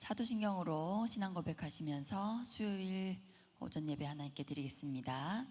사도신경으로 신앙 고백하시면서 수요일 오전 예배 하나님께 드리겠습니다.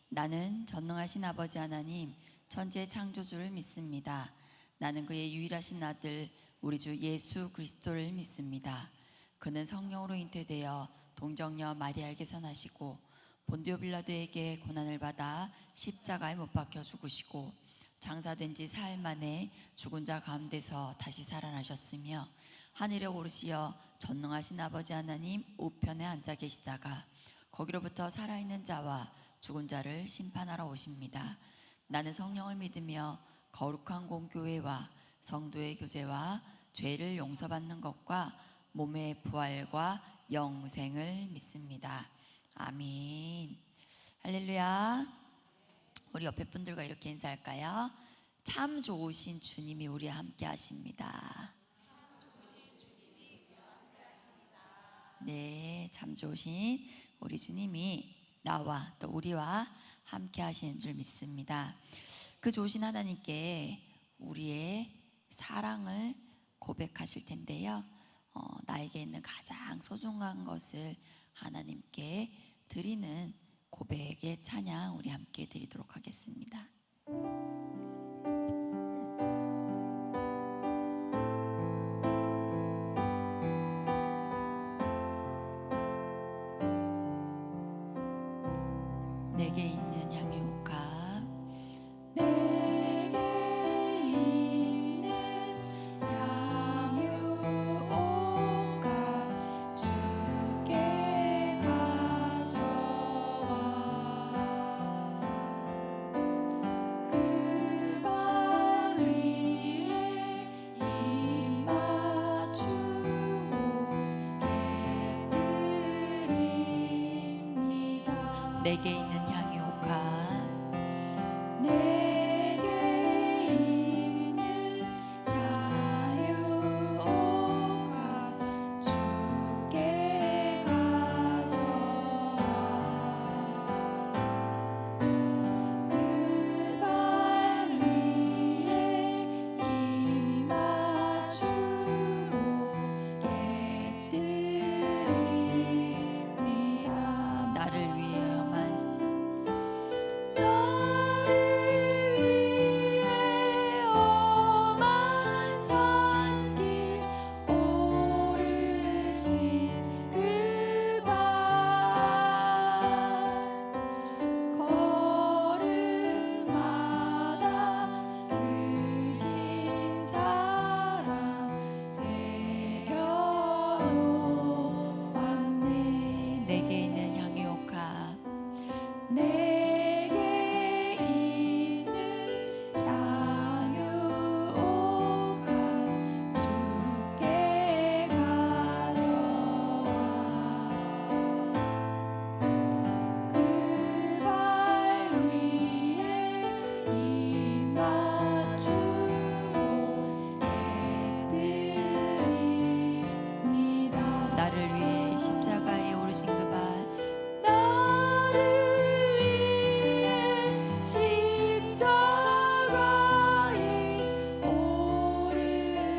나는 전능하신 아버지 하나님 천지의 창조주를 믿습니다. 나는 그의 유일하신 아들 우리 주 예수 그리스도를 믿습니다. 그는 성령으로 잉태되어 동정녀 마리아에게서 나시고 본디오 빌라도에게 고난을 받아 십자가에 못 박혀 죽으시고 장사된 지 사흘 만에 죽은 자 가운데서 다시 살아나셨으며 하늘에 오르시어 전능하신 아버지 하나님 우편에 앉아 계시다가 거기로부터 살아있는 자와 죽은 자를 심판하러 오십니다. 나는 성령을 믿으며 거룩한 공교회와 성도의 교제와 죄를 용서받는 것과 몸의 부활과 영생을 믿습니다. 아멘. 할렐루야. 우리 옆에 분들과 이렇게 인사할까요? 참 좋으신 주님이 우리와 함께 하십니다. 네, 참 좋으신 우리 주님이 나와 또 우리와 함께 하시는 줄 믿습니다. 그 좋으신 하나님께 우리의 사랑을 고백하실 텐데요. 나에게 있는 가장 소중한 것을 하나님께 드리는 고백의 찬양 우리 함께 드리도록 하겠습니다. 내게 있는 향유가 내게 있는 향유가 주께 가져와 그 발 위에 입 맞추고 깨뜨립니다. 내게 있는 내게 있는 향유가 주께 가져와 그 발 위에 입 맞추고 깨뜨립니다. 나를 위하여만 내게 있는 향유가 내게 있는 향유가 주께 가져와 그 발 위에 입 맞추고 깨뜨립니다. 나를 위해 십자가에 오르신 그 발 나를 위해 십자가에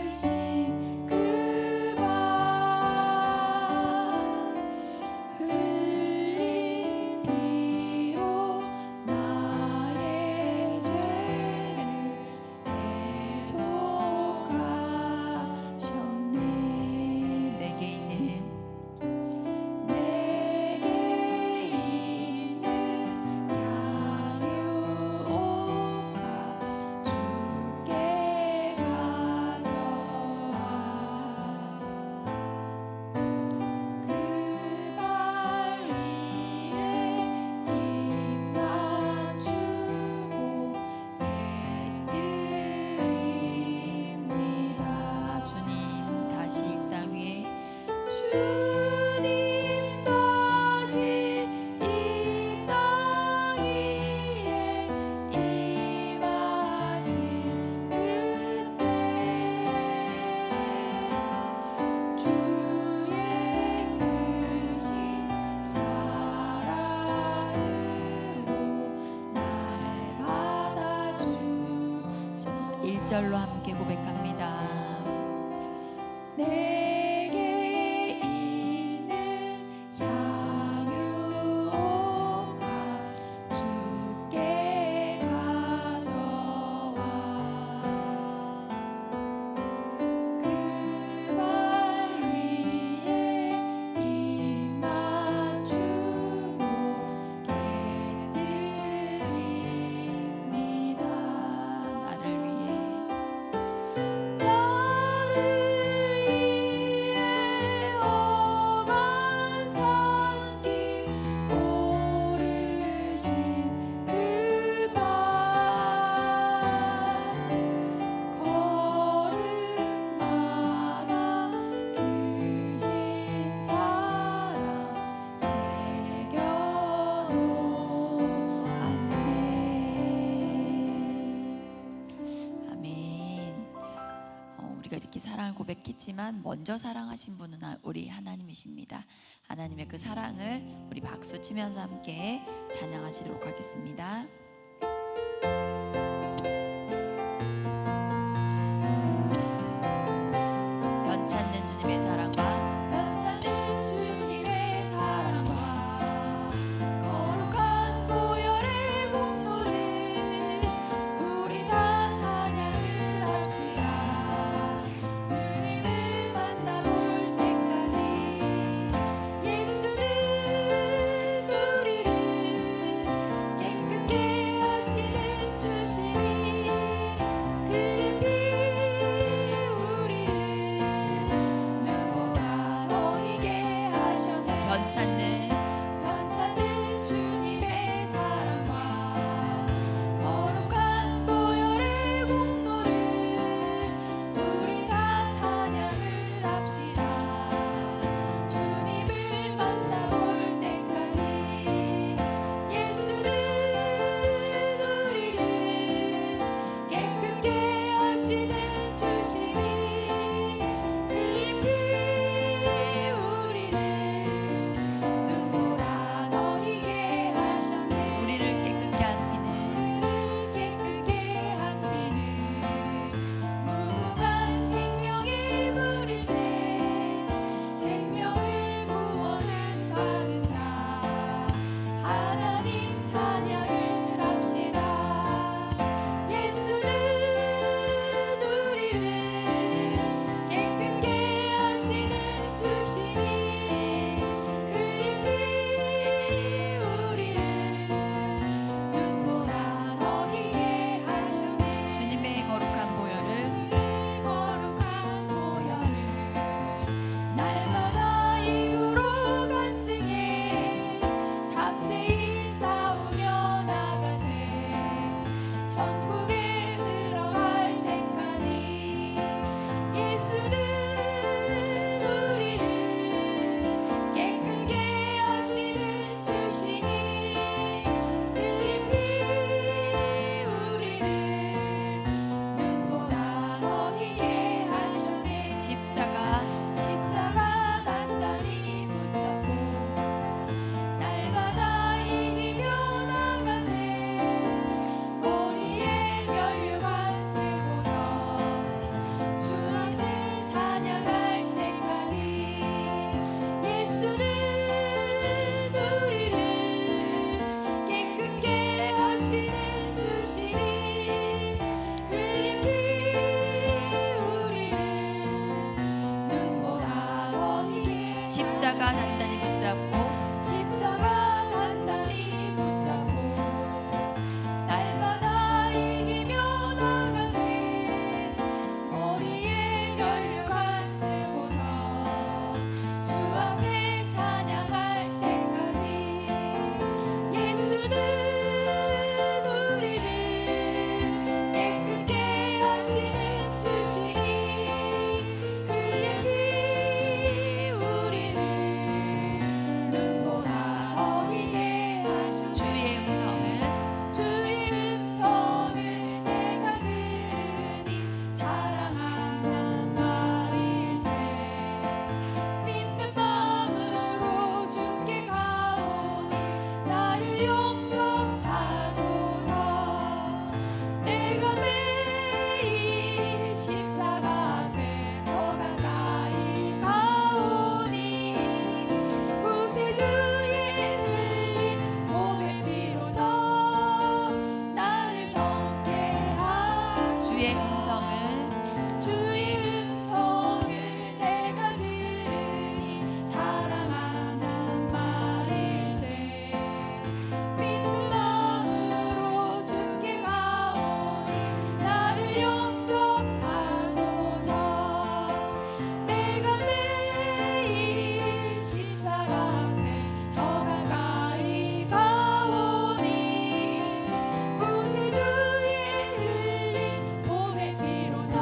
오르신 그 발 흘린 피로 나의 죄를 대속하셨네. 내게 있는 주님 다시 이 땅 위에 임하신 그때 주의 크신 사랑으로 날 받아주소서. 1절로 함께 고백합니다. 내게 우리가 이렇게 사랑을 고백했지만 먼저 사랑하신 분은 우리 하나님이십니다. 하나님의 그 사랑을 우리 박수 치면서 함께 찬양하시도록 하겠습니다. 변찮는 주님의 사랑과 변찮는 주님의 사랑과 거룩한 보혈의 공로를 우리 다 찬양을 합시다. 주님을 만나볼 때까지 예수는 우리를 깨끗게 하시는 주시니 그의 피 우리를 누구보다 더 이게 하셨네. 변찮는 주님의 사랑과 거룩한 보혈의 공로를 우리 다 찬양을 합시다. 주님을 만나볼 때까지 예수는 우리를 깨끗게 하시는 주시니 그의 피 우리를 눈보라 더 희게 하셨네. 우리를 깨끗게 한 피는 깨끗게 한 피는 무궁한 생명의 물이세. 생명을 구원을 받은 자 하나님 찬양을 합시다. 예수는 우리를 깨끗게 하시는 주시니 그의 피 우리를 눈보라 더 희게 하셨네. 주님의 거룩한 보혈을 거룩한 보혈을 날마다 입으로 간증해 담대히 싸우며 나가세. 천국에 들어갈 때까지 예수는 우리를 깨끗게 하시는 주시니 그의 피 우리를 눈보다 더 희게 하셨네. 십자가 단단히 붙잡고 날마다 이기며 나가세. 머리에 면류관 쓰고서 주 앞에 찬양할 때까지 예수는 우리를 깨끗게 하시는 주시니 그의 피 우리를 눈보다 더 희게 십자가 단단히 붙잡고 십자가 단단히 붙잡고 날마다 이기며 나가세. 머리에 면류관 쓰고서 주 앞에 찬양할 때까지 예수는 우리를 깨끗게 하시는 주시니 그의 피 우리를 눈보다 더 희게 하셨네. 주의 음성을 내가 들으니 사랑한다는 말일세. 믿는 마음으로 주께 가오니 나를 용접하소서. 내가 매일 십자가 앞에 더 가까이 가오니 구세주의 흘린 몸의 피로써 나를 정케 주의 하소서. 주의 음성을 내가 들으니 사랑한다는 말일세. 믿는 마음으로 주께 가오니 나를 용접하소서. 내가 매일 십자가 앞에 더 가까이 가오니 구세주의 흘린 몸의 피로써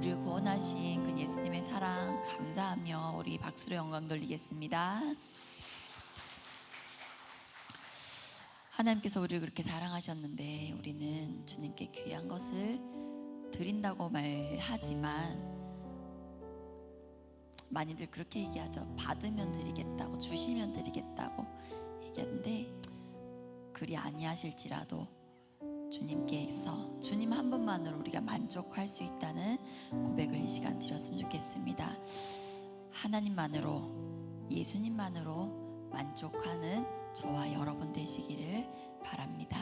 우리를 구원하신 그 예수님의 사랑 감사하며 우리 박수로 영광 돌리겠습니다. 하나님께서 우리를 그렇게 사랑하셨는데 우리는 주님께 귀한 것을 드린다고 말하지만 많이들 그렇게 얘기하죠. 받으면 드리겠다고, 주시면 드리겠다고 얘기하는데 그리 아니하실지라도 주님께서 주님 한 분만으로 우리가 만족할 수 있다는 고백을 이 시간 드렸으면 좋겠습니다. 하나님만으로, 예수님만으로 만족하는 저와 여러분 되시기를 바랍니다.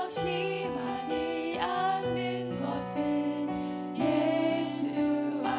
낙심하지 않는 것은 예수 안에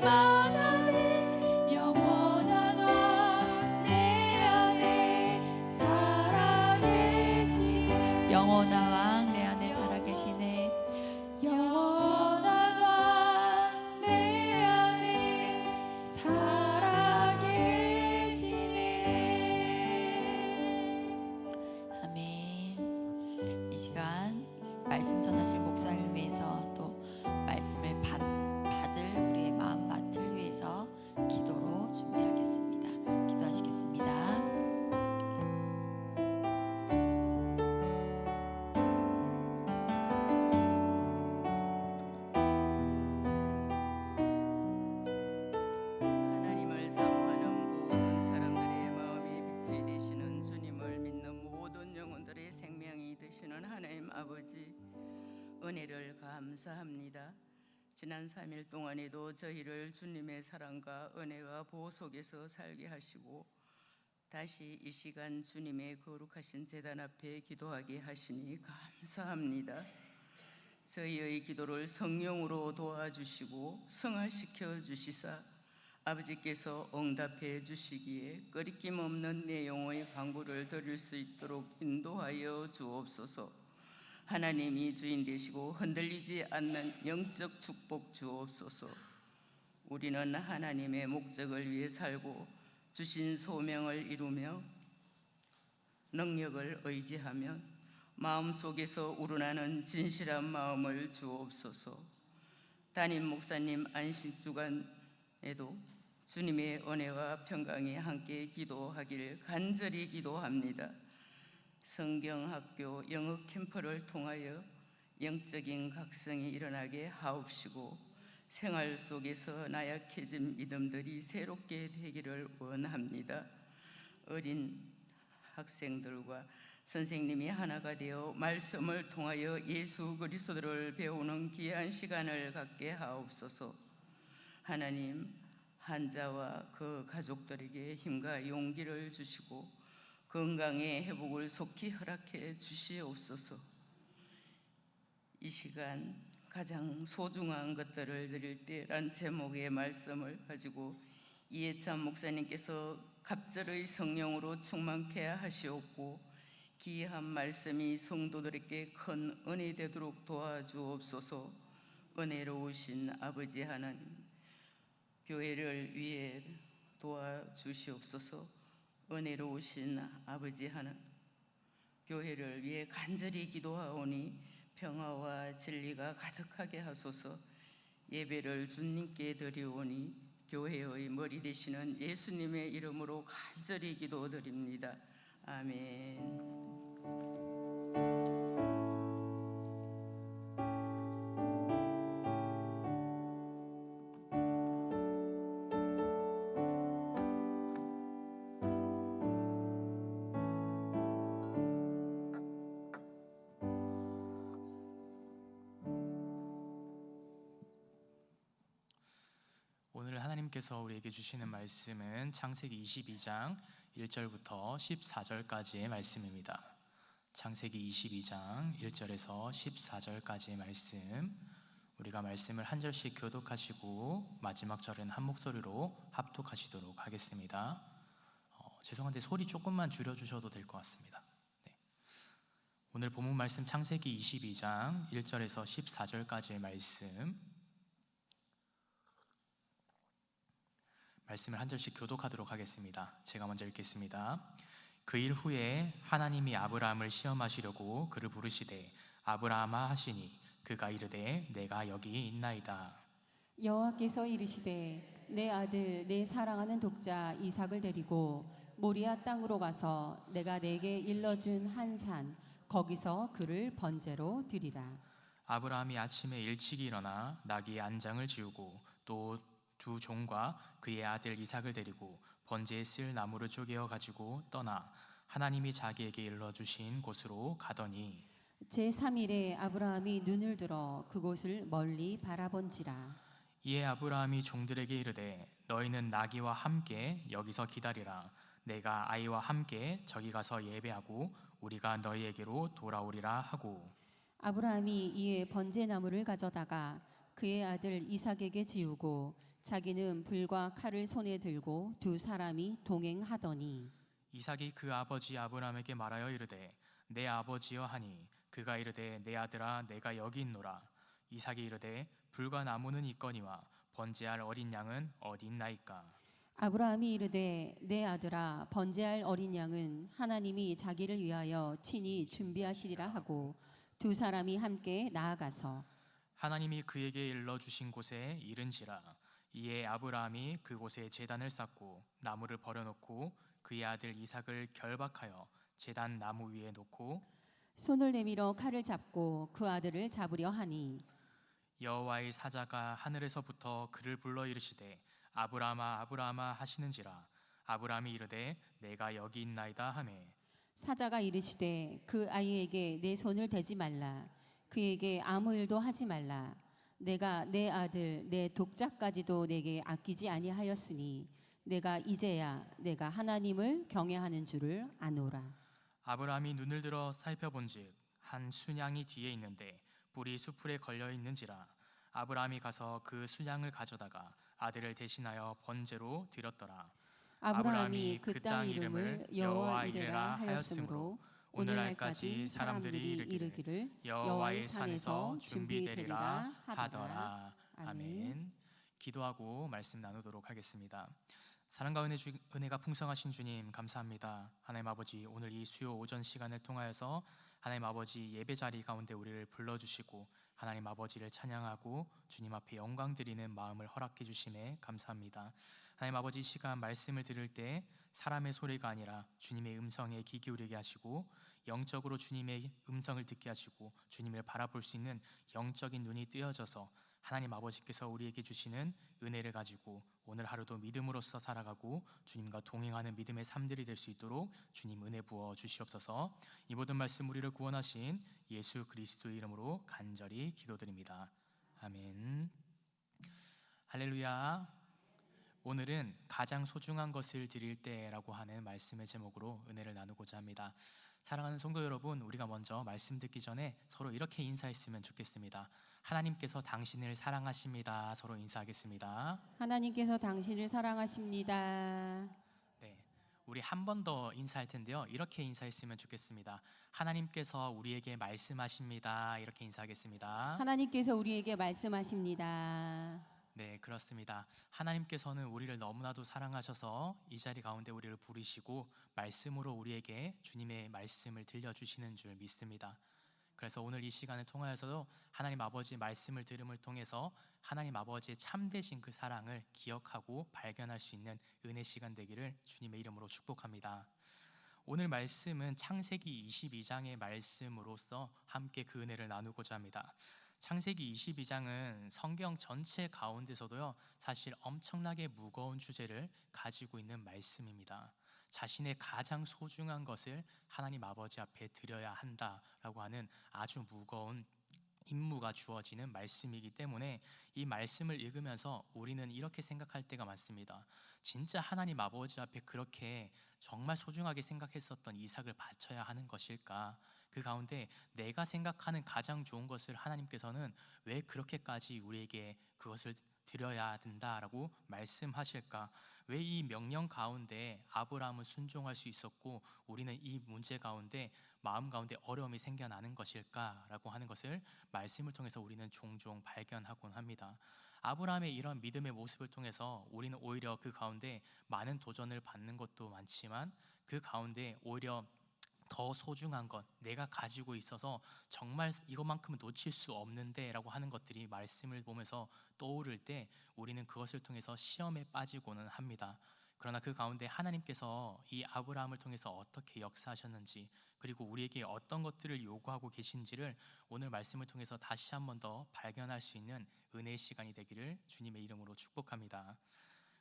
충만하네 영원한 왕 내 안에 살아계시네 영원한 왕 내 안에 살아계시네. 영원한 왕 내 안에 살아계시네. 아멘. 이 시간 말씀 전하실 목사를 위해서 또 말씀을 받을 우리의 마음 밭을 위해서 기도로 준비하겠습니다. 기도하시겠습니다. 하나님을 사모하는 모든 사람들의 마음의 빛이 되시는 주님을 믿는 모든 영혼들의 생명이 되시는 하나님 아버지, 은혜를 감사합니다. 지난 3일 동안에도 저희를 주님의 사랑과 은혜와 보호 속에서 살게 하시고 다시 이 시간 주님의 거룩하신 제단 앞에 기도하게 하시니 감사합니다. 저희의 기도를 성령으로 도와주시고 성화시켜 주시사 아버지께서 응답해 주시기에 꺼리낌 없는 내 영혼의 간구를 드릴 수 있도록 인도하여 주옵소서. 하나님이 주인 되시고 흔들리지 않는 영적 축복 주옵소서. 우리는 하나님의 목적을 위해 살고 주신 소명을 이루며 능력을 의지하며 마음속에서 우러나는 진실한 마음을 주옵소서. 담임 목사님 안식주간에도 주님의 은혜와 평강이 함께 기도하기를 간절히 기도합니다. 성경학교 영어 캠프를 통하여 영적인 각성이 일어나게 하옵시고 생활 속에서 나약해진 믿음들이 새롭게 되기를 원합니다. 어린 학생들과 선생님이 하나가 되어 말씀을 통하여 예수 그리스도를 배우는 귀한 시간을 갖게 하옵소서. 하나님, 환자와 그 가족들에게 힘과 용기를 주시고 건강의 회복을 속히 허락해 주시옵소서. 이 시간 가장 소중한 것들을 드릴 때란 제목의 말씀을 가지고 이해찬 목사님께서 갑절의 성령으로 충만케 하시옵고 귀한 말씀이 성도들에게 큰 은혜 되도록 도와주옵소서. 은혜로우신 아버지 하나님, 교회를 위해 도와주시옵소서. 은혜로우신 아버지 하나님, 교회를 위해 간절히 기도하오니 평화와 진리가 가득하게 하소서. 예배를 주님께 드리오니 교회의 머리 되시는 예수님의 이름으로 간절히 기도드립니다. 아멘. 오늘 하나님께서 우리에게 주시는 말씀은 창세기 22장 1절부터 14절까지의 말씀입니다. 창세기 22장 1절에서 14절까지의 말씀, 우리가 말씀을 한 절씩 교독하시고 마지막 절은 한 목소리로 합독하시도록 하겠습니다. 죄송한데 소리 조금만 줄여주셔도 될 것 같습니다. 네. 오늘 본문 말씀 창세기 22장 1절에서 14절까지의 말씀을 한 절씩 교독하도록 하겠습니다. 제가 먼저 읽겠습니다. 그 일 후에 하나님이 아브라함을 시험하시려고 그를 부르시되 아브라함아 하시니 그가 이르되 내가 여기 있나이다. 여호와께서 이르시되 내 아들 내 사랑하는 독자 이삭을 데리고 모리아 땅으로 가서 내가 내게 일러준 한 산 거기서 그를 번제로 드리라. 아브라함이 아침에 일찍이 일어나 나귀의 안장을 지우고 또 두 종과 그의 아들 이삭을 데리고 번제에 쓸 나무를 쪼개어 가지고 떠나 하나님이 자기에게 일러주신 곳으로 가더니 제3일에 아브라함이 눈을 들어 그곳을 멀리 바라본지라. 이에 아브라함이 종들에게 이르되 너희는 나귀와 함께 여기서 기다리라. 내가 아이와 함께 저기 가서 예배하고 우리가 너희에게로 돌아오리라 하고 아브라함이 이에 번제나무를 가져다가 그의 아들 이삭에게 지우고 자기는 불과 칼을 손에 들고 두 사람이 동행하더니 이삭이 그 아버지 아브라함에게 말하여 이르되 내 아버지여 하니 그가 이르되 내 아들아 내가 여기 있노라. 이삭이 이르되 불과 나무는 있거니와 번제할 어린 양은 어디 있나이까. 아브라함이 이르되 내 아들아 번제할 어린 양은 하나님이 자기를 위하여 친히 준비하시리라 하고 두 사람이 함께 나아가서 하나님이 그에게 일러 주신 곳에 이른지라. 이에 아브라함이 그곳에 제단을 쌓고 나무를 버려놓고 그의 아들 이삭을 결박하여 제단 나무 위에 놓고 손을 내밀어 칼을 잡고 그 아들을 잡으려 하니 여호와의 사자가 하늘에서부터 그를 불러 이르시되 아브라함아 아브라함아 하시는지라. 아브라함이 이르되 내가 여기 있나이다 하매 사자가 이르시되 그 아이에게 내 손을 대지 말라. 그에게 아무 일도 하지 말라. 내가 내 아들 내 독자까지도 내게 아끼지 아니하였으니 내가 이제야 내가 하나님을 경외하는 줄을 아노라. 아브라함이 눈을 들어 살펴본즉 한 순양이 뒤에 있는데 뿔이 수풀에 걸려 있는지라. 아브라함이 가서 그 순양을 가져다가 아들을 대신하여 번제로 드렸더라. 아브라함이 그 땅 이름을 여호와 이레라 하였으므로 오늘날까지 사람들이 이르기를 여호와의 산에서 준비되리라 하더라. 아멘. 기도하고 말씀 나누도록 하겠습니다. 사랑과 은혜가 풍성하신 주님 감사합니다. 하나님 아버지, 오늘 이 수요 오전 시간을 통하여서 하나님 아버지 예배 자리 가운데 우리를 불러주시고 하나님 아버지를 찬양하고 주님 앞에 영광 드리는 마음을 허락해 주심에 감사합니다. 하나님 아버지, 이 시간 말씀을 들을 때 사람의 소리가 아니라 주님의 음성에 귀 기울이게 하시고 영적으로 주님의 음성을 듣게 하시고 주님을 바라볼 수 있는 영적인 눈이 뜨여져서 하나님 아버지께서 우리에게 주시는 은혜를 가지고 오늘 하루도 믿음으로써 살아가고 주님과 동행하는 믿음의 삶들이 될 수 있도록 주님 은혜 부어 주시옵소서. 이 모든 말씀 우리를 구원하신 예수 그리스도의 이름으로 간절히 기도드립니다. 아멘. 할렐루야. 오늘은 가장 소중한 것을 드릴 때라고 하는 말씀의 제목으로 은혜를 나누고자 합니다. 사랑하는 성도 여러분, 우리가 먼저 말씀 듣기 전에 서로 이렇게 인사했으면 좋겠습니다. 하나님께서 당신을 사랑하십니다. 서로 인사하겠습니다. 하나님께서 당신을 사랑하십니다. 네, 우리 한 번 더 인사할 텐데요. 이렇게 인사했으면 좋겠습니다. 하나님께서 우리에게 말씀하십니다. 이렇게 인사하겠습니다. 하나님께서 우리에게 말씀하십니다. 네, 그렇습니다. 하나님께서는 우리를 너무나도 사랑하셔서 이 자리 가운데 우리를 부르시고 말씀으로 우리에게 주님의 말씀을 들려주시는 줄 믿습니다. 그래서 오늘 이 시간을 통하여서도 하나님 아버지의 말씀을 들음을 통해서 하나님 아버지의 참되신 그 사랑을 기억하고 발견할 수 있는 은혜 시간 되기를 주님의 이름으로 축복합니다. 오늘 말씀은 창세기 22장의 말씀으로서 함께 그 은혜를 나누고자 합니다. 창세기 22장은 성경 전체 가운데서도요, 사실 엄청나게 무거운 주제를 가지고 있는 말씀입니다. 자신의 가장 소중한 것을 하나님 아버지 앞에 드려야 한다라고 하는 아주 무거운 임무가 주어지는 말씀이기 때문에 이 말씀을 읽으면서 우리는 이렇게 생각할 때가 많습니다. 진짜 하나님 아버지 앞에 그렇게 정말 소중하게 생각했었던 이삭을 바쳐야 하는 것일까? 그 가운데 내가 생각하는 가장 좋은 것을 하나님께서는 왜 그렇게까지 우리에게 그것을 드려야 된다라고 말씀하실까? 왜 이 명령 가운데 아브라함은 순종할 수 있었고 우리는 이 문제 가운데 마음 가운데 어려움이 생겨나는 것일까라고 하는 것을 말씀을 통해서 우리는 종종 발견하곤 합니다. 아브라함의 이런 믿음의 모습을 통해서 우리는 오히려 그 가운데 많은 도전을 받는 것도 많지만 그 가운데 오히려 더 소중한 것, 내가 가지고 있어서 정말 이것만큼은 놓칠 수 없는데 라고 하는 것들이 말씀을 보면서 떠오를 때 우리는 그것을 통해서 시험에 빠지고는 합니다. 그러나 그 가운데 하나님께서 이 아브라함을 통해서 어떻게 역사하셨는지, 그리고 우리에게 어떤 것들을 요구하고 계신지를 오늘 말씀을 통해서 다시 한 번 더 발견할 수 있는 은혜의 시간이 되기를 주님의 이름으로 축복합니다.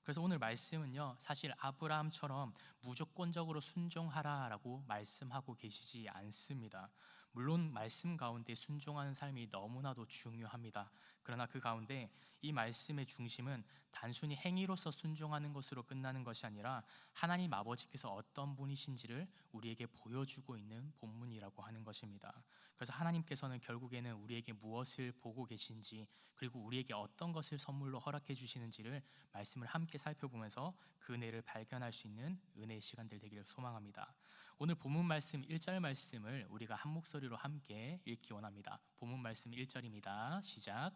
그래서 오늘 말씀은요, 사실 아브라함처럼 무조건적으로 순종하라라고 말씀하고 계시지 않습니다. 물론 말씀 가운데 순종하는 삶이 너무나도 중요합니다. 그러나 그 가운데 이 말씀의 중심은 단순히 행위로서 순종하는 것으로 끝나는 것이 아니라 하나님 아버지께서 어떤 분이신지를 우리에게 보여주고 있는 본문이라고 하는 것입니다. 그래서 하나님께서는 결국에는 우리에게 무엇을 보고 계신지, 그리고 우리에게 어떤 것을 선물로 허락해 주시는지를 말씀을 함께 살펴보면서 그 은혜를 발견할 수 있는 은혜의 시간들 되기를 소망합니다. 오늘 본문 말씀 1절 말씀을 우리가 한 목소리로 함께 읽기 원합니다. 본문 말씀 1절입니다. 시작.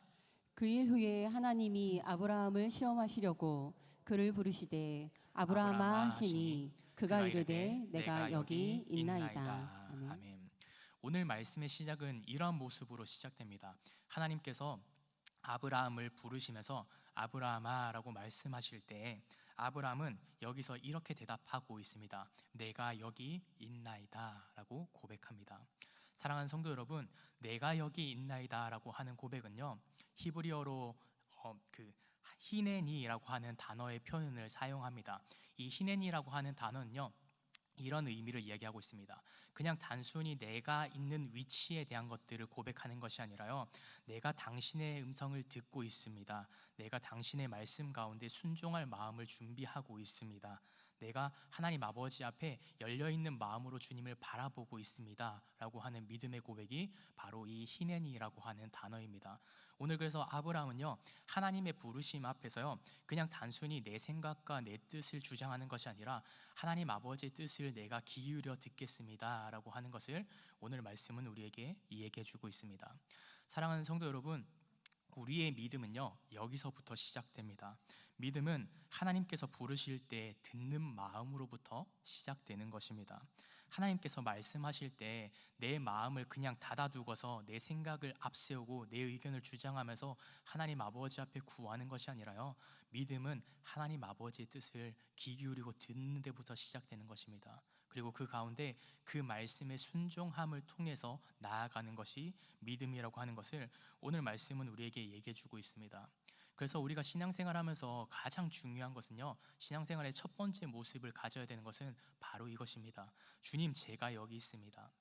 그 일 후에 하나님이 아브라함을 시험하시려고 그를 부르시되 아브라함아 하시니 그가 이르되 내가 여기 있나이다. 아멘. 아멘. 오늘 말씀의 시작은 이러한 모습으로 시작됩니다. 하나님께서 아브라함을 부르시면서 아브라함아라고 말씀하실 때 아브라함은 여기서 이렇게 대답하고 있습니다. 내가 여기 있나이다라고 고백합니다. 사랑하는 성도 여러분, 내가 여기 있나이다라고 하는 고백은요, 히브리어로 히네니라고 하는 단어의 표현을 사용합니다. 이 히네니라고 하는 단어는요, 이런 의미를 이야기하고 있습니다. 그냥 단순히 내가 있는 위치에 대한 것들을 고백하는 것이 아니라요, 내가 당신의 음성을 듣고 있습니다. 내가 당신의 말씀 가운데 순종할 마음을 준비하고 있습니다. 내가 하나님 아버지 앞에 열려있는 마음으로 주님을 바라보고 있습니다 라고 하는 믿음의 고백이 바로 이 히네니라고 하는 단어입니다. 오늘 그래서 아브라함은요, 하나님의 부르심 앞에서요, 그냥 단순히 내 생각과 내 뜻을 주장하는 것이 아니라 하나님 아버지의 뜻을 내가 기울여 듣겠습니다 라고 하는 것을 오늘 말씀은 우리에게 이야기해 주고 있습니다. 사랑하는 성도 여러분, 우리의 믿음은요, 여기서부터 시작됩니다. 믿음은 하나님께서 부르실 때 듣는 마음으로부터 시작되는 것입니다. 하나님께서 말씀하실 때 내 마음을 그냥 닫아두고서 내 생각을 앞세우고 내 의견을 주장하면서 하나님 아버지 앞에 구하는 것이 아니라요, 믿음은 하나님 아버지의 뜻을 귀 기울이고 듣는 데부터 시작되는 것입니다. 그리고 그 가운데 그 말씀의 순종함을 통해서 나아가는 것이 믿음이라고 하는 것을 오늘 말씀은 우리에게 얘기해 주고 있습니다. 그래서 우리가 신앙생활하면서 가장 중요한 것은요, 신앙생활의 첫 번째 모습을 가져야 되는 것은 바로 이것입니다. 주님, 제가 여기 있습니다.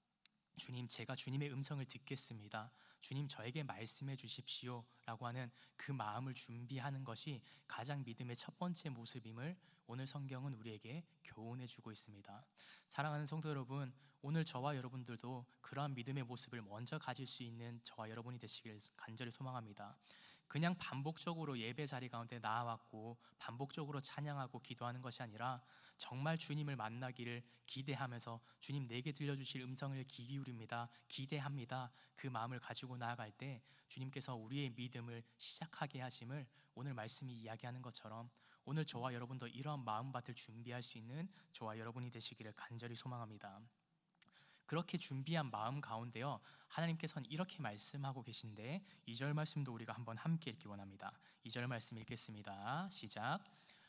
주님, 제가 주님의 음성을 듣겠습니다. 주님, 저에게 말씀해 주십시오 라고 하는 그 마음을 준비하는 것이 가장 믿음의 첫 번째 모습임을 오늘 성경은 우리에게 교훈해 주고 있습니다. 사랑하는 성도 여러분, 오늘 저와 여러분들도 그러한 믿음의 모습을 먼저 가질 수 있는 저와 여러분이 되시길 간절히 소망합니다. 그냥 반복적으로 예배 자리 가운데 나아왔고 반복적으로 찬양하고 기도하는 것이 아니라 정말 주님을 만나기를 기대하면서 주님, 내게 들려주실 음성을 귀 기울입니다, 기대합니다, 그 마음을 가지고 나아갈 때 주님께서 우리의 믿음을 시작하게 하심을 오늘 말씀이 이야기하는 것처럼 오늘 저와 여러분도 이러한 마음밭을 준비할 수 있는 저와 여러분이 되시기를 간절히 소망합니다. 그렇게 준비한 마음 가운데요, 하나님께서는 이렇게 말씀하고 계신데 2절 말씀도 우리가 한번 함께 읽기 원합니다. 2절 말씀 읽겠습니다. 시작.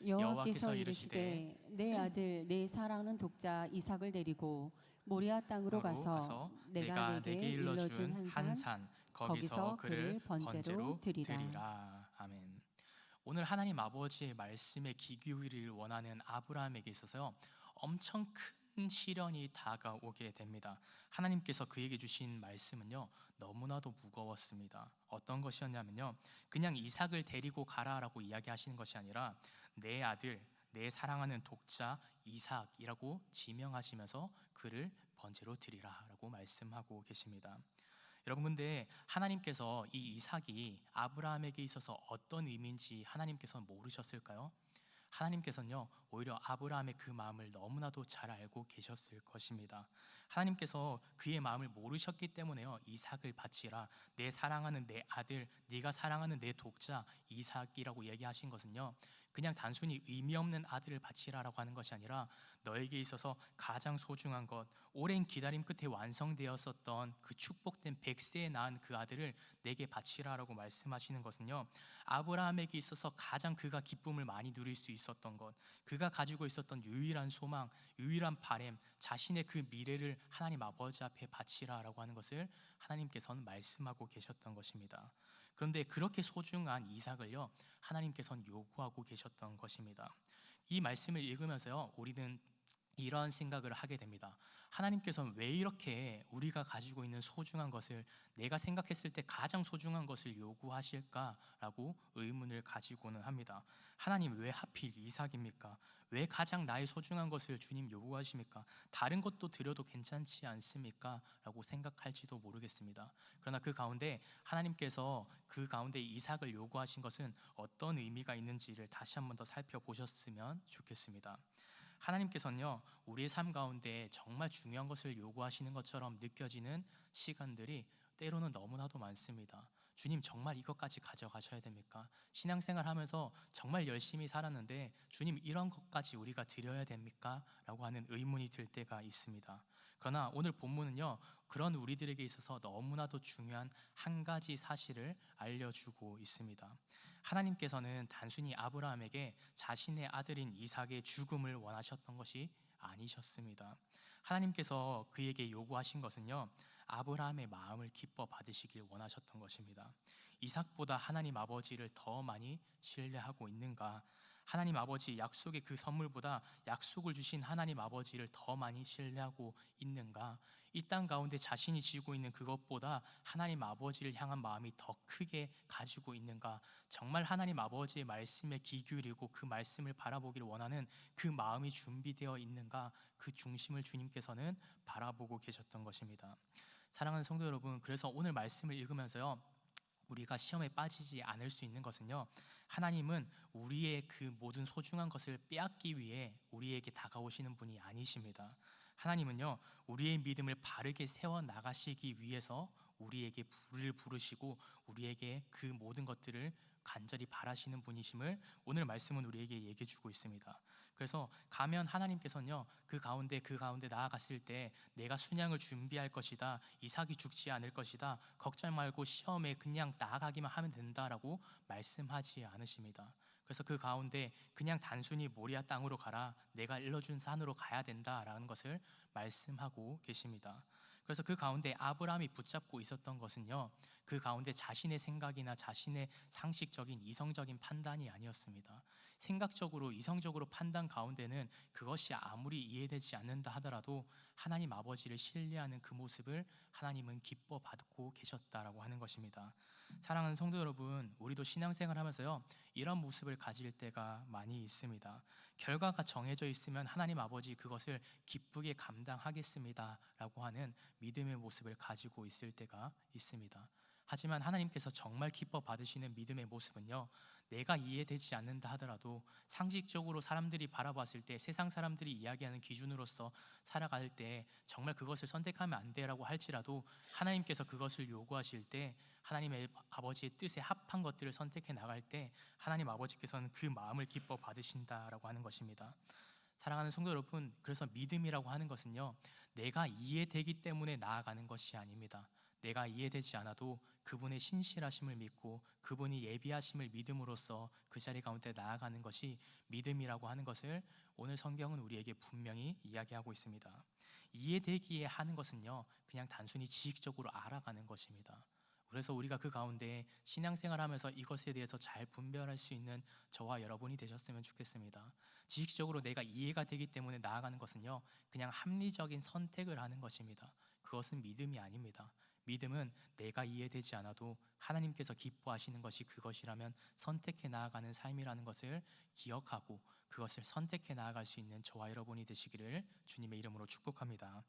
여호와께서 이르시되 내 아들 내 사랑하는 독자 이삭을 데리고 모리아 땅으로 가서 내가 내게 일러준 한 산 거기서 그를 번제로 드리라. 아멘. 오늘 하나님 아버지의 말씀에 귀 기울이를 원하는 아브라함에게 있어서요, 엄청 큰 시련이 다가오게 됩니다. 하나님께서 그에게 주신 말씀은요, 너무나도 무거웠습니다. 어떤 것이었냐면요, 그냥 이삭을 데리고 가라라고 이야기하시는 것이 아니라 내 아들, 내 사랑하는 독자 이삭이라고 지명하시면서 그를 번제로 드리라라고 말씀하고 계십니다. 여러분, 근데 하나님께서 이 이삭이 아브라함에게 있어서 어떤 의미인지 하나님께서 모르셨을까요? 하나님께서는요, 오히려 아브라함의 그 마음을 너무나도 잘 알고 계셨을 것입니다. 하나님께서 그의 마음을 모르셨기 때문에요, 이삭을 바치라, 내 사랑하는 내 아들, 네가 사랑하는 내 독자 이삭이라고 얘기하신 것은요, 그냥 단순히 의미 없는 아들을 바치라라고 하는 것이 아니라 너에게 있어서 가장 소중한 것, 오랜 기다림 끝에 완성되었었던 그 축복된 100세에 낳은 그 아들을 내게 바치라라고 말씀하시는 것은요, 아브라함에게 있어서 가장 그가 기쁨을 많이 누릴 수 있었던 것, 그가 가지고 있었던 유일한 소망, 유일한 바람, 자신의 그 미래를 하나님 아버지 앞에 바치라라고 하는 것을 하나님께서는 말씀하고 계셨던 것입니다. 그런데 그렇게 소중한 이삭을요, 하나님께서는 요구하고 계셨던 것입니다. 이 말씀을 읽으면서요, 우리는 이러한 생각을 하게 됩니다. 하나님께서는 왜 이렇게 우리가 가지고 있는 소중한 것을, 내가 생각했을 때 가장 소중한 것을 요구하실까라고 의문을 가지고는 합니다. 하나님, 왜 하필 이삭입니까? 왜 가장 나의 소중한 것을 주님 요구하십니까? 다른 것도 드려도 괜찮지 않습니까? 라고 생각할지도 모르겠습니다. 그러나 그 가운데 하나님께서 그 가운데 이삭을 요구하신 것은 어떤 의미가 있는지를 다시 한번 더 살펴보셨으면 좋겠습니다. 하나님께서는요, 우리의 삶 가운데 정말 중요한 것을 요구하시는 것처럼 느껴지는 시간들이 때로는 너무나도 많습니다. 주님, 정말 이것까지 가져가셔야 됩니까? 신앙생활 하면서 정말 열심히 살았는데 주님, 이런 것까지 우리가 드려야 됩니까? 라고 하는 의문이 들 때가 있습니다. 그러나 오늘 본문은요, 그런 우리들에게 있어서 너무나도 중요한 한 가지 사실을 알려주고 있습니다. 하나님께서는 단순히 아브라함에게 자신의 아들인 이삭의 죽음을 원하셨던 것이 아니셨습니다. 하나님께서 그에게 요구하신 것은요, 아브라함의 마음을 기뻐 받으시길 원하셨던 것입니다. 이삭보다 하나님 아버지를 더 많이 신뢰하고 있는가? 하나님 아버지 약속의 그 선물보다 약속을 주신 하나님 아버지를 더 많이 신뢰하고 있는가? 이 땅 가운데 자신이 지고 있는 그것보다 하나님 아버지를 향한 마음이 더 크게 가지고 있는가? 정말 하나님 아버지의 말씀에 귀 기울이고 그 말씀을 바라보기를 원하는 그 마음이 준비되어 있는가? 그 중심을 주님께서는 바라보고 계셨던 것입니다. 사랑하는 성도 여러분, 그래서 오늘 말씀을 읽으면서요, 우리가 시험에 빠지지 않을 수 있는 것은요, 하나님은 우리의 그 모든 소중한 것을 빼앗기 위해 우리에게 다가오시는 분이 아니십니다. 하나님은요, 우리의 믿음을 바르게 세워 나가시기 위해서 우리에게 불을 부르시고 우리에게 그 모든 것들을 간절히 바라시는 분이심을 오늘 말씀은 우리에게 얘기해 주고 있습니다. 그래서 가면 하나님께서는요, 그 가운데 나아갔을 때 내가 순양을 준비할 것이다, 이삭이 죽지 않을 것이다, 걱정 말고 시험에 그냥 나아가기만 하면 된다라고 말씀하지 않으십니다. 그래서 그 가운데 그냥 단순히 모리아 땅으로 가라, 내가 일러준 산으로 가야 된다라는 것을 말씀하고 계십니다. 그래서 그 가운데 아브라함이 붙잡고 있었던 것은요, 그 가운데 자신의 생각이나 자신의 상식적인 이성적인 판단이 아니었습니다. 생각적으로 이성적으로 판단 가운데는 그것이 아무리 이해되지 않는다 하더라도 하나님 아버지를 신뢰하는 그 모습을 하나님은 기뻐 받고 계셨다라고 하는 것입니다. 사랑하는 성도 여러분, 우리도 신앙생활 하면서요, 이런 모습을 가질 때가 많이 있습니다. 결과가 정해져 있으면 하나님 아버지 그것을 기쁘게 감당하겠습니다 라고 하는 믿음의 모습을 가지고 있을 때가 있습니다. 하지만 하나님께서 정말 기뻐 받으시는 믿음의 모습은요, 내가 이해되지 않는다 하더라도 상식적으로 사람들이 바라봤을 때, 세상 사람들이 이야기하는 기준으로서 살아갈 때 정말 그것을 선택하면 안 돼라고 할지라도 하나님께서 그것을 요구하실 때, 하나님의 아버지의 뜻에 합한 것들을 선택해 나갈 때 하나님 아버지께서는 그 마음을 기뻐 받으신다라고 하는 것입니다. 사랑하는 성도 여러분, 그래서 믿음이라고 하는 것은요, 내가 이해되기 때문에 나아가는 것이 아닙니다. 내가 이해되지 않아도 그분의 신실하심을 믿고 그분이 예비하심을 믿음으로써 그 자리 가운데 나아가는 것이 믿음이라고 하는 것을 오늘 성경은 우리에게 분명히 이야기하고 있습니다. 이해되기에 하는 것은요, 그냥 단순히 지식적으로 알아가는 것입니다. 그래서 우리가 그 가운데 신앙생활하면서 이것에 대해서 잘 분별할 수 있는 저와 여러분이 되셨으면 좋겠습니다. 지식적으로 내가 이해가 되기 때문에 나아가는 것은요, 그냥 합리적인 선택을 하는 것입니다. 그것은 믿음이 아닙니다. 믿음은 내가 이해되지 않아도 하나님께서 기뻐하시는 것이 그것이라면 선택해 나아가는 삶이라는 것을 기억하고 그것을 선택해 나아갈 수 있는 저와 여러분이 되시기를 주님의 이름으로 축복합니다.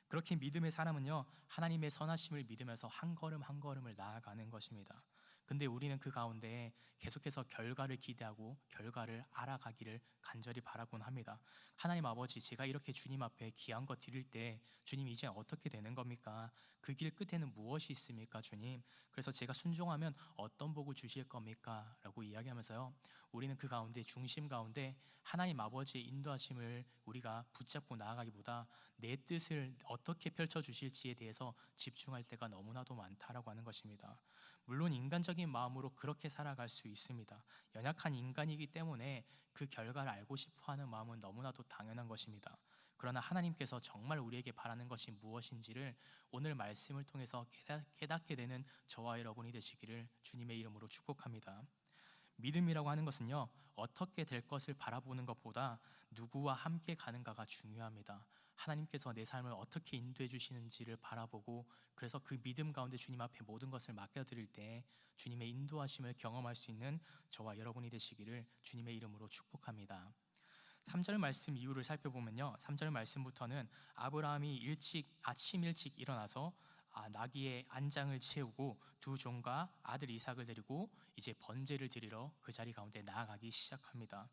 그렇게 믿음의 사람은요, 하나님의 선하심을 믿으면서 한 걸음 한 걸음을 나아가는 것입니다. 근데 우리는 그 가운데 계속해서 결과를 기대하고 결과를 알아가기를 간절히 바라곤 합니다. 하나님 아버지, 제가 이렇게 주님 앞에 귀한 것 드릴 때 주님 이제 어떻게 되는 겁니까? 그 길 끝에는 무엇이 있습니까, 주님? 그래서 제가 순종하면 어떤 복을 주실 겁니까? 라고 이야기하면서요, 우리는 그 가운데 중심 가운데 하나님 아버지의 인도하심을 우리가 붙잡고 나아가기보다 내 뜻을 어떻게 펼쳐주실지에 대해서 집중할 때가 너무나도 많다라고 하는 것입니다. 물론 인간적인 마음으로 그렇게 살아갈 수 있습니다. 연약한 인간이기 때문에 그 결과를 알고 싶어하는 마음은 너무나도 당연한 것입니다. 그러나 하나님께서 정말 우리에게 바라는 것이 무엇인지를 오늘 말씀을 통해서 깨닫게 되는 저와 여러분이 되시기를 주님의 이름으로 축복합니다. 믿음이라고 하는 것은요, 어떻게 될 것을 바라보는 것보다 누구와 함께 가는가가 중요합니다. 하나님께서 내 삶을 어떻게 인도해 주시는지를 바라보고, 그래서 그 믿음 가운데 주님 앞에 모든 것을 맡겨드릴 때 주님의 인도하심을 경험할 수 있는 저와 여러분이 되시기를 주님의 이름으로 축복합니다. 3절 말씀 이유를 살펴보면요, 3절 말씀부터는 아브라함이 아침 일찍 일어나서 나귀의 안장을 채우고 두 종과 아들 이삭을 데리고 이제 번제를 드리러 그 자리 가운데 나아가기 시작합니다.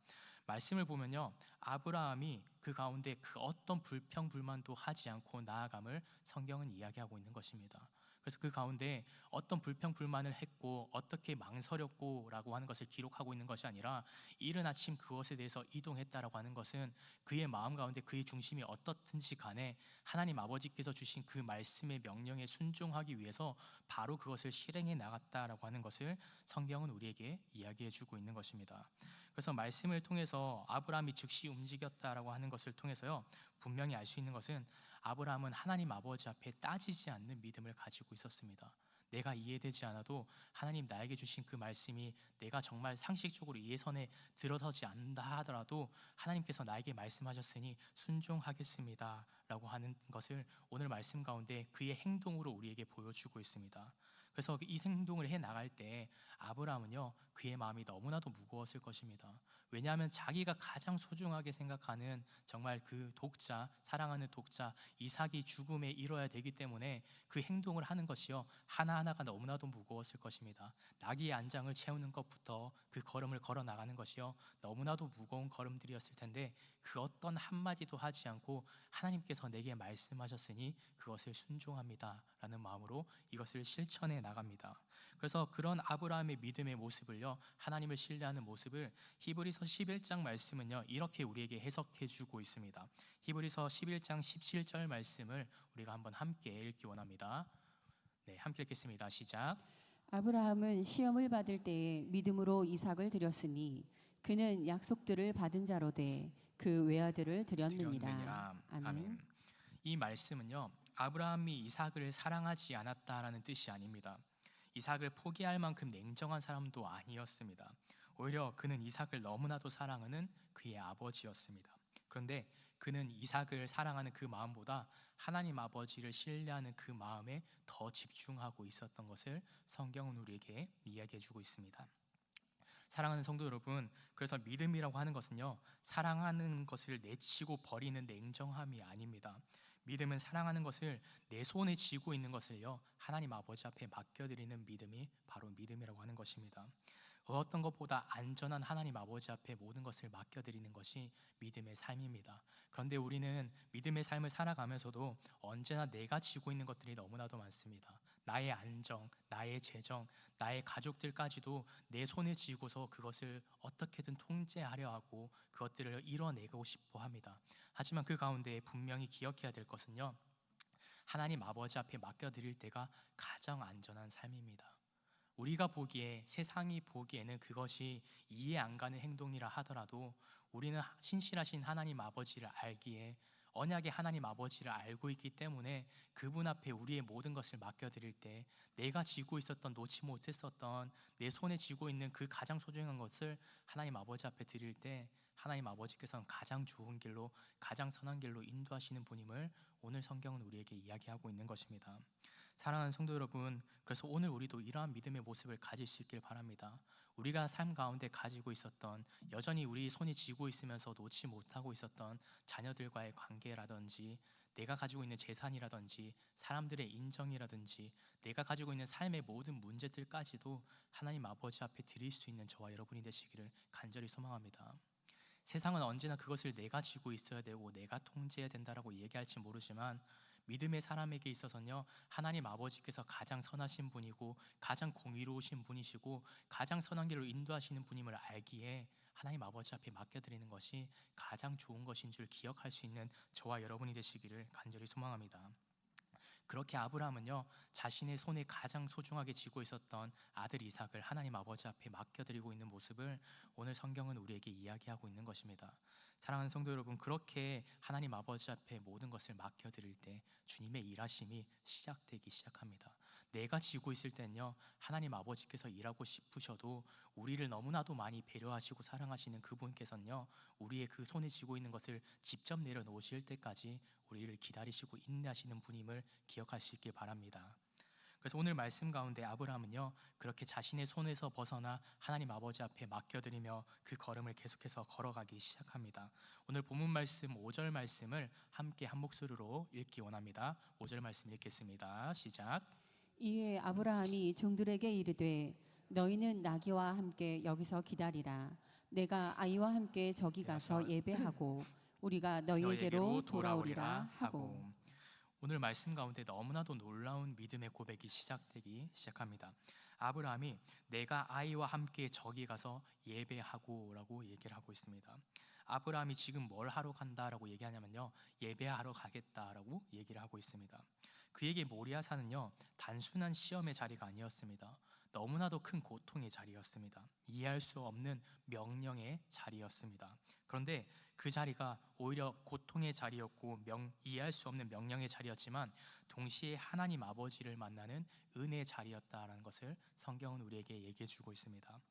말씀을 보면요, 아브라함이 그 가운데 그 어떤 불평불만도 하지 않고 나아감을 성경은 이야기하고 있는 것입니다. 그래서 그 가운데 어떤 불평불만을 했고 어떻게 망설였고 라고 하는 것을 기록하고 있는 것이 아니라, 이른 아침 그것에 대해서 이동했다라고 하는 것은 그의 마음 가운데 그의 중심이 어떻든지 간에 하나님 아버지께서 주신 그 말씀의 명령에 순종하기 위해서 바로 그것을 실행해 나갔다라고 하는 것을 성경은 우리에게 이야기해 주고 있는 것입니다. 그래서 말씀을 통해서 아브라함이 즉시 움직였다라고 하는 것을 통해서요, 분명히 알 수 있는 것은 아브라함은 하나님 아버지 앞에 따지지 않는 믿음을 가지고 있었습니다. 내가 이해되지 않아도 하나님 나에게 주신 그 말씀이 내가 정말 상식적으로 이해선에 들어서지 않는다 하더라도 하나님께서 나에게 말씀하셨으니 순종하겠습니다 라고 하는 것을 오늘 말씀 가운데 그의 행동으로 우리에게 보여주고 있습니다. 그래서 이 행동을 해 나갈 때 아브라함은요, 그의 마음이 너무나도 무거웠을 것입니다. 왜냐하면 자기가 가장 소중하게 생각하는 정말 그 독자, 사랑하는 독자 이삭이 죽음에 이뤄야 되기 때문에 그 행동을 하는 것이요, 하나하나가 너무나도 무거웠을 것입니다. 나귀의 안장을 채우는 것부터 그 걸음을 걸어 나가는 것이요, 너무나도 무거운 걸음들이었을 텐데 그 어떤 한마디도 하지 않고 하나님께서 내게 말씀하셨으니 그것을 순종합니다 라는 마음으로 이것을 실천해 나갑니다. 그래서 그런 아브라함의 믿음의 모습을요, 하나님을 신뢰하는 모습을 히브리서 11장 말씀은요, 이렇게 우리에게 해석해 주고 있습니다. 히브리서 11장 17절 말씀을 우리가 한번 함께 읽기 원합니다. 네, 함께 읽겠습니다. 시작. 아브라함은 시험을 받을 때에 믿음으로 이삭을 드렸으니 그는 약속들을 받은 자로 돼 그 외아들을 드렸느니라. 아멘. 이 말씀은요, 아브라함이 이삭을 사랑하지 않았다라는 뜻이 아닙니다. 이삭을 포기할 만큼 냉정한 사람도 아니었습니다. 오히려 그는 이삭을 너무나도 사랑하는 그의 아버지였습니다. 그런데 그는 이삭을 사랑하는 그 마음보다 하나님 아버지를 신뢰하는 그 마음에 더 집중하고 있었던 것을 성경은 우리에게 이야기해 주고 있습니다. 사랑하는 성도 여러분, 그래서 믿음이라고 하는 것은요, 사랑하는 것을 내치고 버리는 냉정함이 아닙니다. 믿음은 사랑하는 것을 내 손에 쥐고 있는 것을요, 하나님 아버지 앞에 맡겨드리는 믿음이 바로 믿음이라고 하는 것입니다. 어떤 것보다 안전한 하나님 아버지 앞에 모든 것을 맡겨드리는 것이 믿음의 삶입니다. 그런데 우리는 믿음의 삶을 살아가면서도 언제나 내가 쥐고 있는 것들이 너무나도 많습니다. 나의 안정, 나의 재정, 나의 가족들까지도 내 손에 쥐고서 그것을 어떻게든 통제하려 하고 그것들을 이뤄내고 싶어 합니다. 하지만 그 가운데 분명히 기억해야 될 것은요, 하나님 아버지 앞에 맡겨드릴 때가 가장 안전한 삶입니다. 우리가 보기에, 세상이 보기에는 그것이 이해 안 가는 행동이라 하더라도 우리는 신실하신 하나님 아버지를 알기에, 언약의 하나님 아버지를 알고 있기 때문에 그분 앞에 우리의 모든 것을 맡겨드릴 때 내가 쥐고 있었던, 놓지 못했었던, 내 손에 쥐고 있는 그 가장 소중한 것을 하나님 아버지 앞에 드릴 때 하나님 아버지께서는 가장 좋은 길로, 가장 선한 길로 인도하시는 분임을 오늘 성경은 우리에게 이야기하고 있는 것입니다. 사랑하는 성도 여러분, 그래서 오늘 우리도 이러한 믿음의 모습을 가질 수 있길 바랍니다. 우리가 삶 가운데 가지고 있었던, 여전히 우리 손이 쥐고 있으면서 놓지 못하고 있었던 자녀들과의 관계라든지, 내가 가지고 있는 재산이라든지, 사람들의 인정이라든지, 내가 가지고 있는 삶의 모든 문제들까지도 하나님 아버지 앞에 드릴 수 있는 저와 여러분이 되시기를 간절히 소망합니다. 세상은 언제나 그것을 내가 쥐고 있어야 되고 내가 통제해야 된다라고 얘기할지 모르지만, 믿음의 사람에게 있어서는요, 하나님 아버지께서 가장 선하신 분이고 가장 공의로우신 분이시고 가장 선한 길로 인도하시는 분임을 알기에 하나님 아버지 앞에 맡겨드리는 것이 가장 좋은 것인 줄 기억할 수 있는 저와 여러분이 되시기를 간절히 소망합니다. 그렇게 아브라함은요, 자신의 손에 가장 소중하게 쥐고 있었던 아들 이삭을 하나님 아버지 앞에 맡겨드리고 있는 모습을 오늘 성경은 우리에게 이야기하고 있는 것입니다. 사랑하는 성도 여러분, 그렇게 하나님 아버지 앞에 모든 것을 맡겨드릴 때 주님의 일하심이 시작되기 시작합니다. 내가 지고 있을 때는요, 하나님 아버지께서 일하고 싶으셔도 우리를 너무나도 많이 배려하시고 사랑하시는 그분께서는요, 우리의 그 손에 쥐고 있는 것을 직접 내려놓으실 때까지 우리를 기다리시고 인내하시는 분임을 기억할 수 있길 바랍니다. 그래서 오늘 말씀 가운데 아브라함은요, 그렇게 자신의 손에서 벗어나 하나님 아버지 앞에 맡겨드리며 그 걸음을 계속해서 걸어가기 시작합니다. 오늘 본문 말씀 5절 말씀을 함께 한 목소리로 읽기 원합니다. 5절 말씀 읽겠습니다. 시작. 이에 아브라함이 종들에게 이르되 너희는 나귀와 함께 여기서 기다리라. 내가 아이와 함께 저기 가서 예배하고 우리가 너희에게로 돌아오리라 하고. 오늘 말씀 가운데 너무나도 놀라운 믿음의 고백이 시작되기 시작합니다. 아브라함이 내가 아이와 함께 저기 가서 예배하고 라고 얘기를 하고 있습니다. 아브라함이 지금 뭘 하러 간다라고 얘기하냐면요, 예배하러 가겠다라고 얘기를 하고 있습니다. 그에게 모리아산은요, 단순한 시험의 자리가 아니었습니다. 너무나도 큰 고통의 자리였습니다. 이해할 수 없는 명령의 자리였습니다. 그런데 그 자리가 오히려 고통의 자리였고 이해할 수 없는 명령의 자리였지만 동시에 하나님 아버지를 만나는 은혜의 자리였다라는 것을 성경은 우리에게 얘기해 주고 있습니다.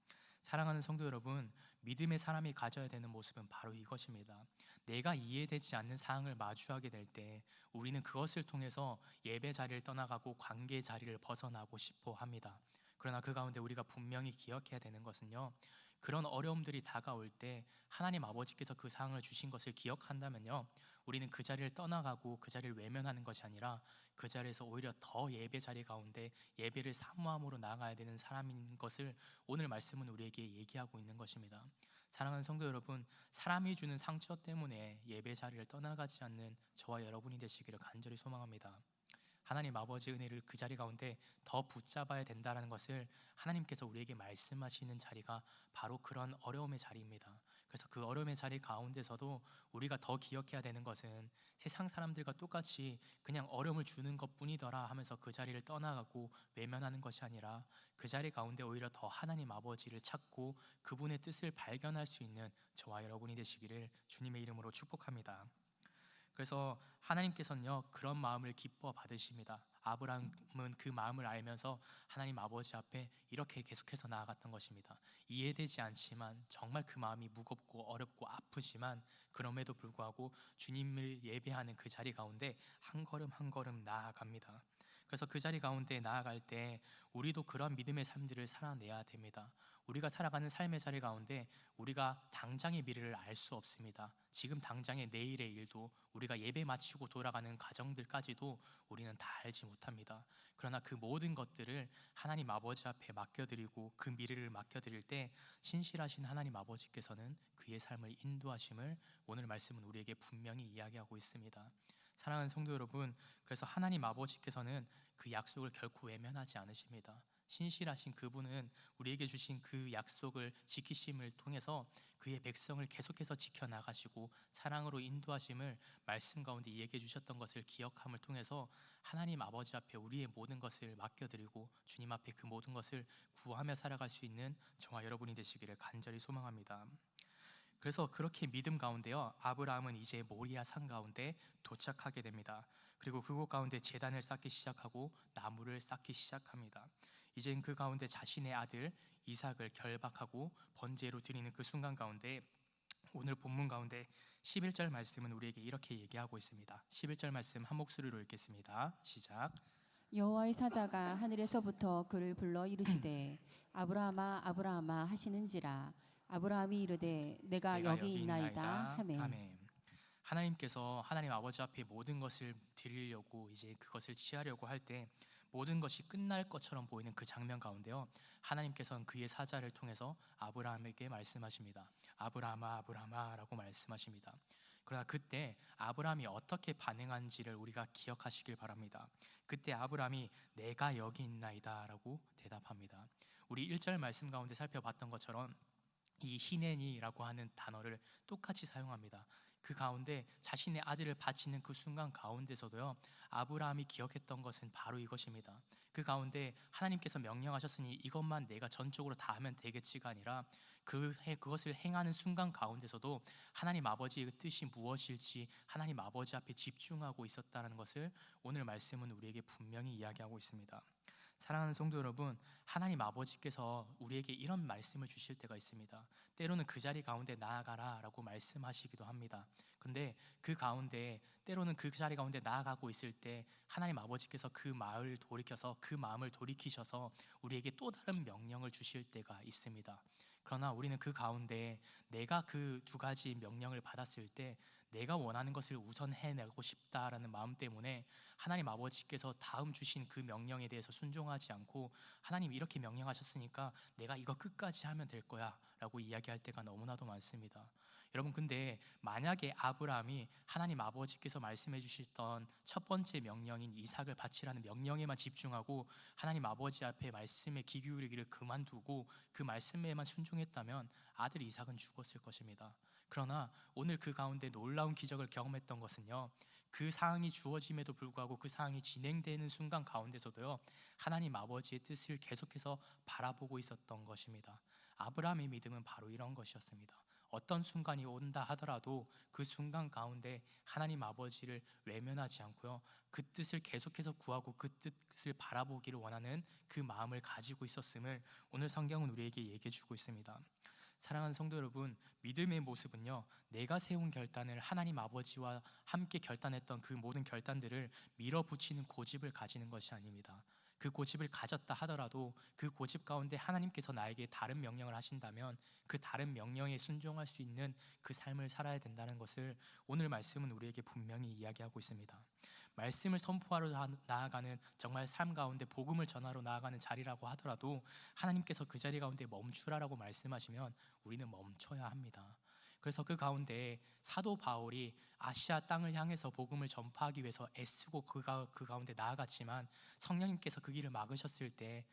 사랑하는 성도 여러분, 믿음의 사람이 가져야 되는 모습은 바로 이것입니다. 내가 이해되지 않는 사항을 마주하게 될 때 우리는 그것을 통해서 예배 자리를 떠나가고 관계 자리를 벗어나고 싶어 합니다. 그러나 그 가운데 우리가 분명히 기억해야 되는 것은요, 그런 어려움들이 다가올 때 하나님 아버지께서 그 사항을 주신 것을 기억한다면요, 우리는 그 자리를 떠나가고 그 자리를 외면하는 것이 아니라 그 자리에서 오히려 더 예배 자리 가운데 예배를 사모함으로 나아가야 되는 사람인 것을 오늘 말씀은 우리에게 얘기하고 있는 것입니다. 사랑하는 성도 여러분, 사람이 주는 상처 때문에 예배 자리를 떠나가지 않는 저와 여러분이 되시기를 간절히 소망합니다. 하나님 아버지 은혜를 그 자리 가운데 더 붙잡아야 된다는 것을 하나님께서 우리에게 말씀하시는 자리가 바로 그런 어려움의 자리입니다. 그래서 그 어려움의 자리 가운데서도 우리가 더 기억해야 되는 것은 세상 사람들과 똑같이 그냥 어려움을 주는 것뿐이더라 하면서 그 자리를 떠나가고 외면하는 것이 아니라 그 자리 가운데 오히려 더 하나님 아버지를 찾고 그분의 뜻을 발견할 수 있는 저와 여러분이 되시기를 주님의 이름으로 축복합니다. 그래서 하나님께서는요, 그런 마음을 기뻐 받으십니다. 아브라함은 그 마음을 알면서 하나님 아버지 앞에 이렇게 계속해서 나아갔던 것입니다. 이해되지 않지만 정말 그 마음이 무겁고 어렵고 아프지만 그럼에도 불구하고 주님을 예배하는 그 자리 가운데 한 걸음 한 걸음 나아갑니다. 그래서 그 자리 가운데 나아갈 때 우리도 그런 믿음의 삶들을 살아내야 됩니다. 우리가 살아가는 삶의 자리 가운데 우리가 당장의 미래를 알 수 없습니다. 지금 당장의 내일의 일도 우리가 예배 마치고 돌아가는 과정들까지도 우리는 다 알지 못합니다. 그러나 그 모든 것들을 하나님 아버지 앞에 맡겨드리고 그 미래를 맡겨드릴 때 신실하신 하나님 아버지께서는 그의 삶을 인도하심을 오늘 말씀은 우리에게 분명히 이야기하고 있습니다. 사랑하는 성도 여러분, 그래서 하나님 아버지께서는 그 약속을 결코 외면하지 않으십니다. 신실하신 그분은 우리에게 주신 그 약속을 지키심을 통해서 그의 백성을 계속해서 지켜나가시고 사랑으로 인도하심을 말씀 가운데 얘기해 주셨던 것을 기억함을 통해서 하나님 아버지 앞에 우리의 모든 것을 맡겨드리고 주님 앞에 그 모든 것을 구하며 살아갈 수 있는 저와 여러분이 되시기를 간절히 소망합니다. 그래서 그렇게 믿음 가운데요, 아브라함은 이제 모리아 산 가운데 도착하게 됩니다. 그리고 그곳 가운데 제단을 쌓기 시작하고 나무를 쌓기 시작합니다. 이젠 그 가운데 자신의 아들 이삭을 결박하고 번제로 드리는 그 순간 가운데 오늘 본문 가운데 11절 말씀은 우리에게 이렇게 얘기하고 있습니다. 11절 말씀 한 목소리로 읽겠습니다. 시작. 여호와의 사자가 하늘에서부터 그를 불러 이르시되 아브라함아 아브라함아 하시는지라. 아브라함이 이르되 내가 여기 있나이다 하매. 아멘. 하나님께서 하나님 아버지 앞에 모든 것을 드리려고 이제 그것을 취하려고 할 때 모든 것이 끝날 것처럼 보이는 그 장면 가운데요, 하나님께서는 그의 사자를 통해서 아브라함에게 말씀하십니다. 아브라함아 아브라함아 라고 말씀하십니다. 그러나 그때 아브라함이 어떻게 반응한지를 우리가 기억하시길 바랍니다. 그때 아브라함이 내가 여기 있나이다 라고 대답합니다. 우리 1절 말씀 가운데 살펴봤던 것처럼 이 히네니라고 하는 단어를 똑같이 사용합니다. 그 가운데 자신의 아들을 바치는 그 순간 가운데서도요, 아브라함이 기억했던 것은 바로 이것입니다. 그 가운데 하나님께서 명령하셨으니 이것만 내가 전적으로 다 하면 되겠지가 아니라 그것을 행하는 순간 가운데서도 하나님 아버지의 뜻이 무엇일지 하나님 아버지 앞에 집중하고 있었다는 것을 오늘 말씀은 우리에게 분명히 이야기하고 있습니다. 사랑하는 성도 여러분, 하나님 아버지께서 우리에게 이런 말씀을 주실 때가 있습니다. 때로는 그 자리 가운데 나아가라 라고 말씀하시기도 합니다. 근데 그 가운데 때로는 그 자리 가운데 나아가고 있을 때 하나님 아버지께서 그 마음을 돌이키셔서 우리에게 또 다른 명령을 주실 때가 있습니다. 그러나 우리는 그 가운데 내가 그 두 가지 명령을 받았을 때 내가 원하는 것을 우선 해내고 싶다라는 마음 때문에 하나님 아버지께서 다음 주신 그 명령에 대해서 순종하지 않고 하나님 이렇게 명령하셨으니까 내가 이거 끝까지 하면 될 거야 라고 이야기할 때가 너무나도 많습니다. 여러분, 근데 만약에 아브라함이 하나님 아버지께서 말씀해 주셨던 첫 번째 명령인 이삭을 바치라는 명령에만 집중하고 하나님 아버지 앞에 말씀에 귀 기울이기를 그만두고 그 말씀에만 순종했다면 아들 이삭은 죽었을 것입니다. 그러나 오늘 그 가운데 놀라운 기적을 경험했던 것은요, 그 상황이 주어짐에도 불구하고 그 상황이 진행되는 순간 가운데서도요, 하나님 아버지의 뜻을 계속해서 바라보고 있었던 것입니다. 아브라함의 믿음은 바로 이런 것이었습니다. 어떤 순간이 온다 하더라도 그 순간 가운데 하나님 아버지를 외면하지 않고요, 그 뜻을 계속해서 구하고 그 뜻을 바라보기를 원하는 그 마음을 가지고 있었음을 오늘 성경은 우리에게 얘기해 주고 있습니다. 사랑하는 성도 여러분, 믿음의 모습은요, 내가 세운 결단을 하나님 아버지와 함께 결단했던 그 모든 결단들을 밀어붙이는 고집을 가지는 것이 아닙니다. 그 고집을 가졌다 하더라도 그 고집 가운데 하나님께서 나에게 다른 명령을 하신다면 그 다른 명령에 순종할 수 있는 그 삶을 살아야 된다는 것을 오늘 말씀은 우리에게 분명히 이야기하고 있습니다. 말씀을 선포하러 나아가는, 정말 삶 가운데 복음을 전하러 나아가는 자리라고 하더라도 하나님께서 그 자리 가운데 멈추라라고 말씀하시면 우리는 멈춰야 합니다. 그래서 그 가운데 사도 바울이 아시아 땅을 향해서 복음을 전파하기 위해서 애쓰고 그 가운데 나아갔지만 성령님께서 그 길을 막으셨을 때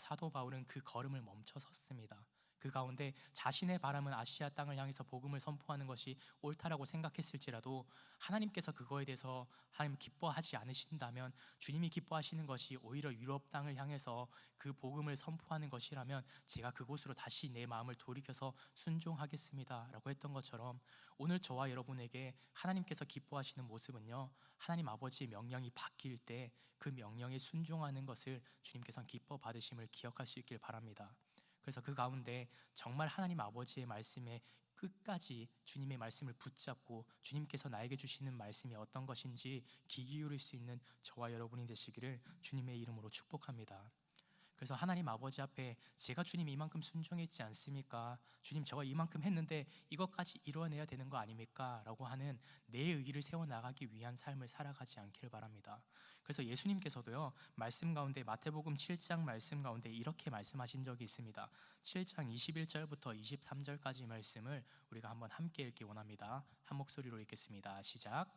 사도 바울은 그 걸음을 멈춰 섰습니다. 그 가운데 자신의 바람은 아시아 땅을 향해서 복음을 선포하는 것이 옳다라고 생각했을지라도 하나님께서 그거에 대해서 하나님 기뻐하지 않으신다면, 주님이 기뻐하시는 것이 오히려 유럽 땅을 향해서 그 복음을 선포하는 것이라면 제가 그곳으로 다시 내 마음을 돌이켜서 순종하겠습니다 라고 했던 것처럼, 오늘 저와 여러분에게 하나님께서 기뻐하시는 모습은요, 하나님 아버지의 명령이 바뀔 때 그 명령에 순종하는 것을 주님께서는 기뻐 받으심을 기억할 수 있길 바랍니다. 그래서 그 가운데 정말 하나님 아버지의 말씀에 끝까지 주님의 말씀을 붙잡고 주님께서 나에게 주시는 말씀이 어떤 것인지 귀 기울일 수 있는 저와 여러분이 되시기를 주님의 이름으로 축복합니다. 그래서 하나님 아버지 앞에 제가 주님 이만큼 순종했지 않습니까? 주님 저가 이만큼 했는데 이것까지 이뤄내야 되는 거 아닙니까? 라고 하는 내 의의를 세워나가기 위한 삶을 살아가지 않기를 바랍니다. 그래서 예수님께서도요, 말씀 가운데 마태복음 7장 말씀 가운데 이렇게 말씀하신 적이 있습니다. 7장 21절부터 23절까지 말씀을 우리가 한번 함께 읽기 원합니다. 한 목소리로 읽겠습니다. 시작.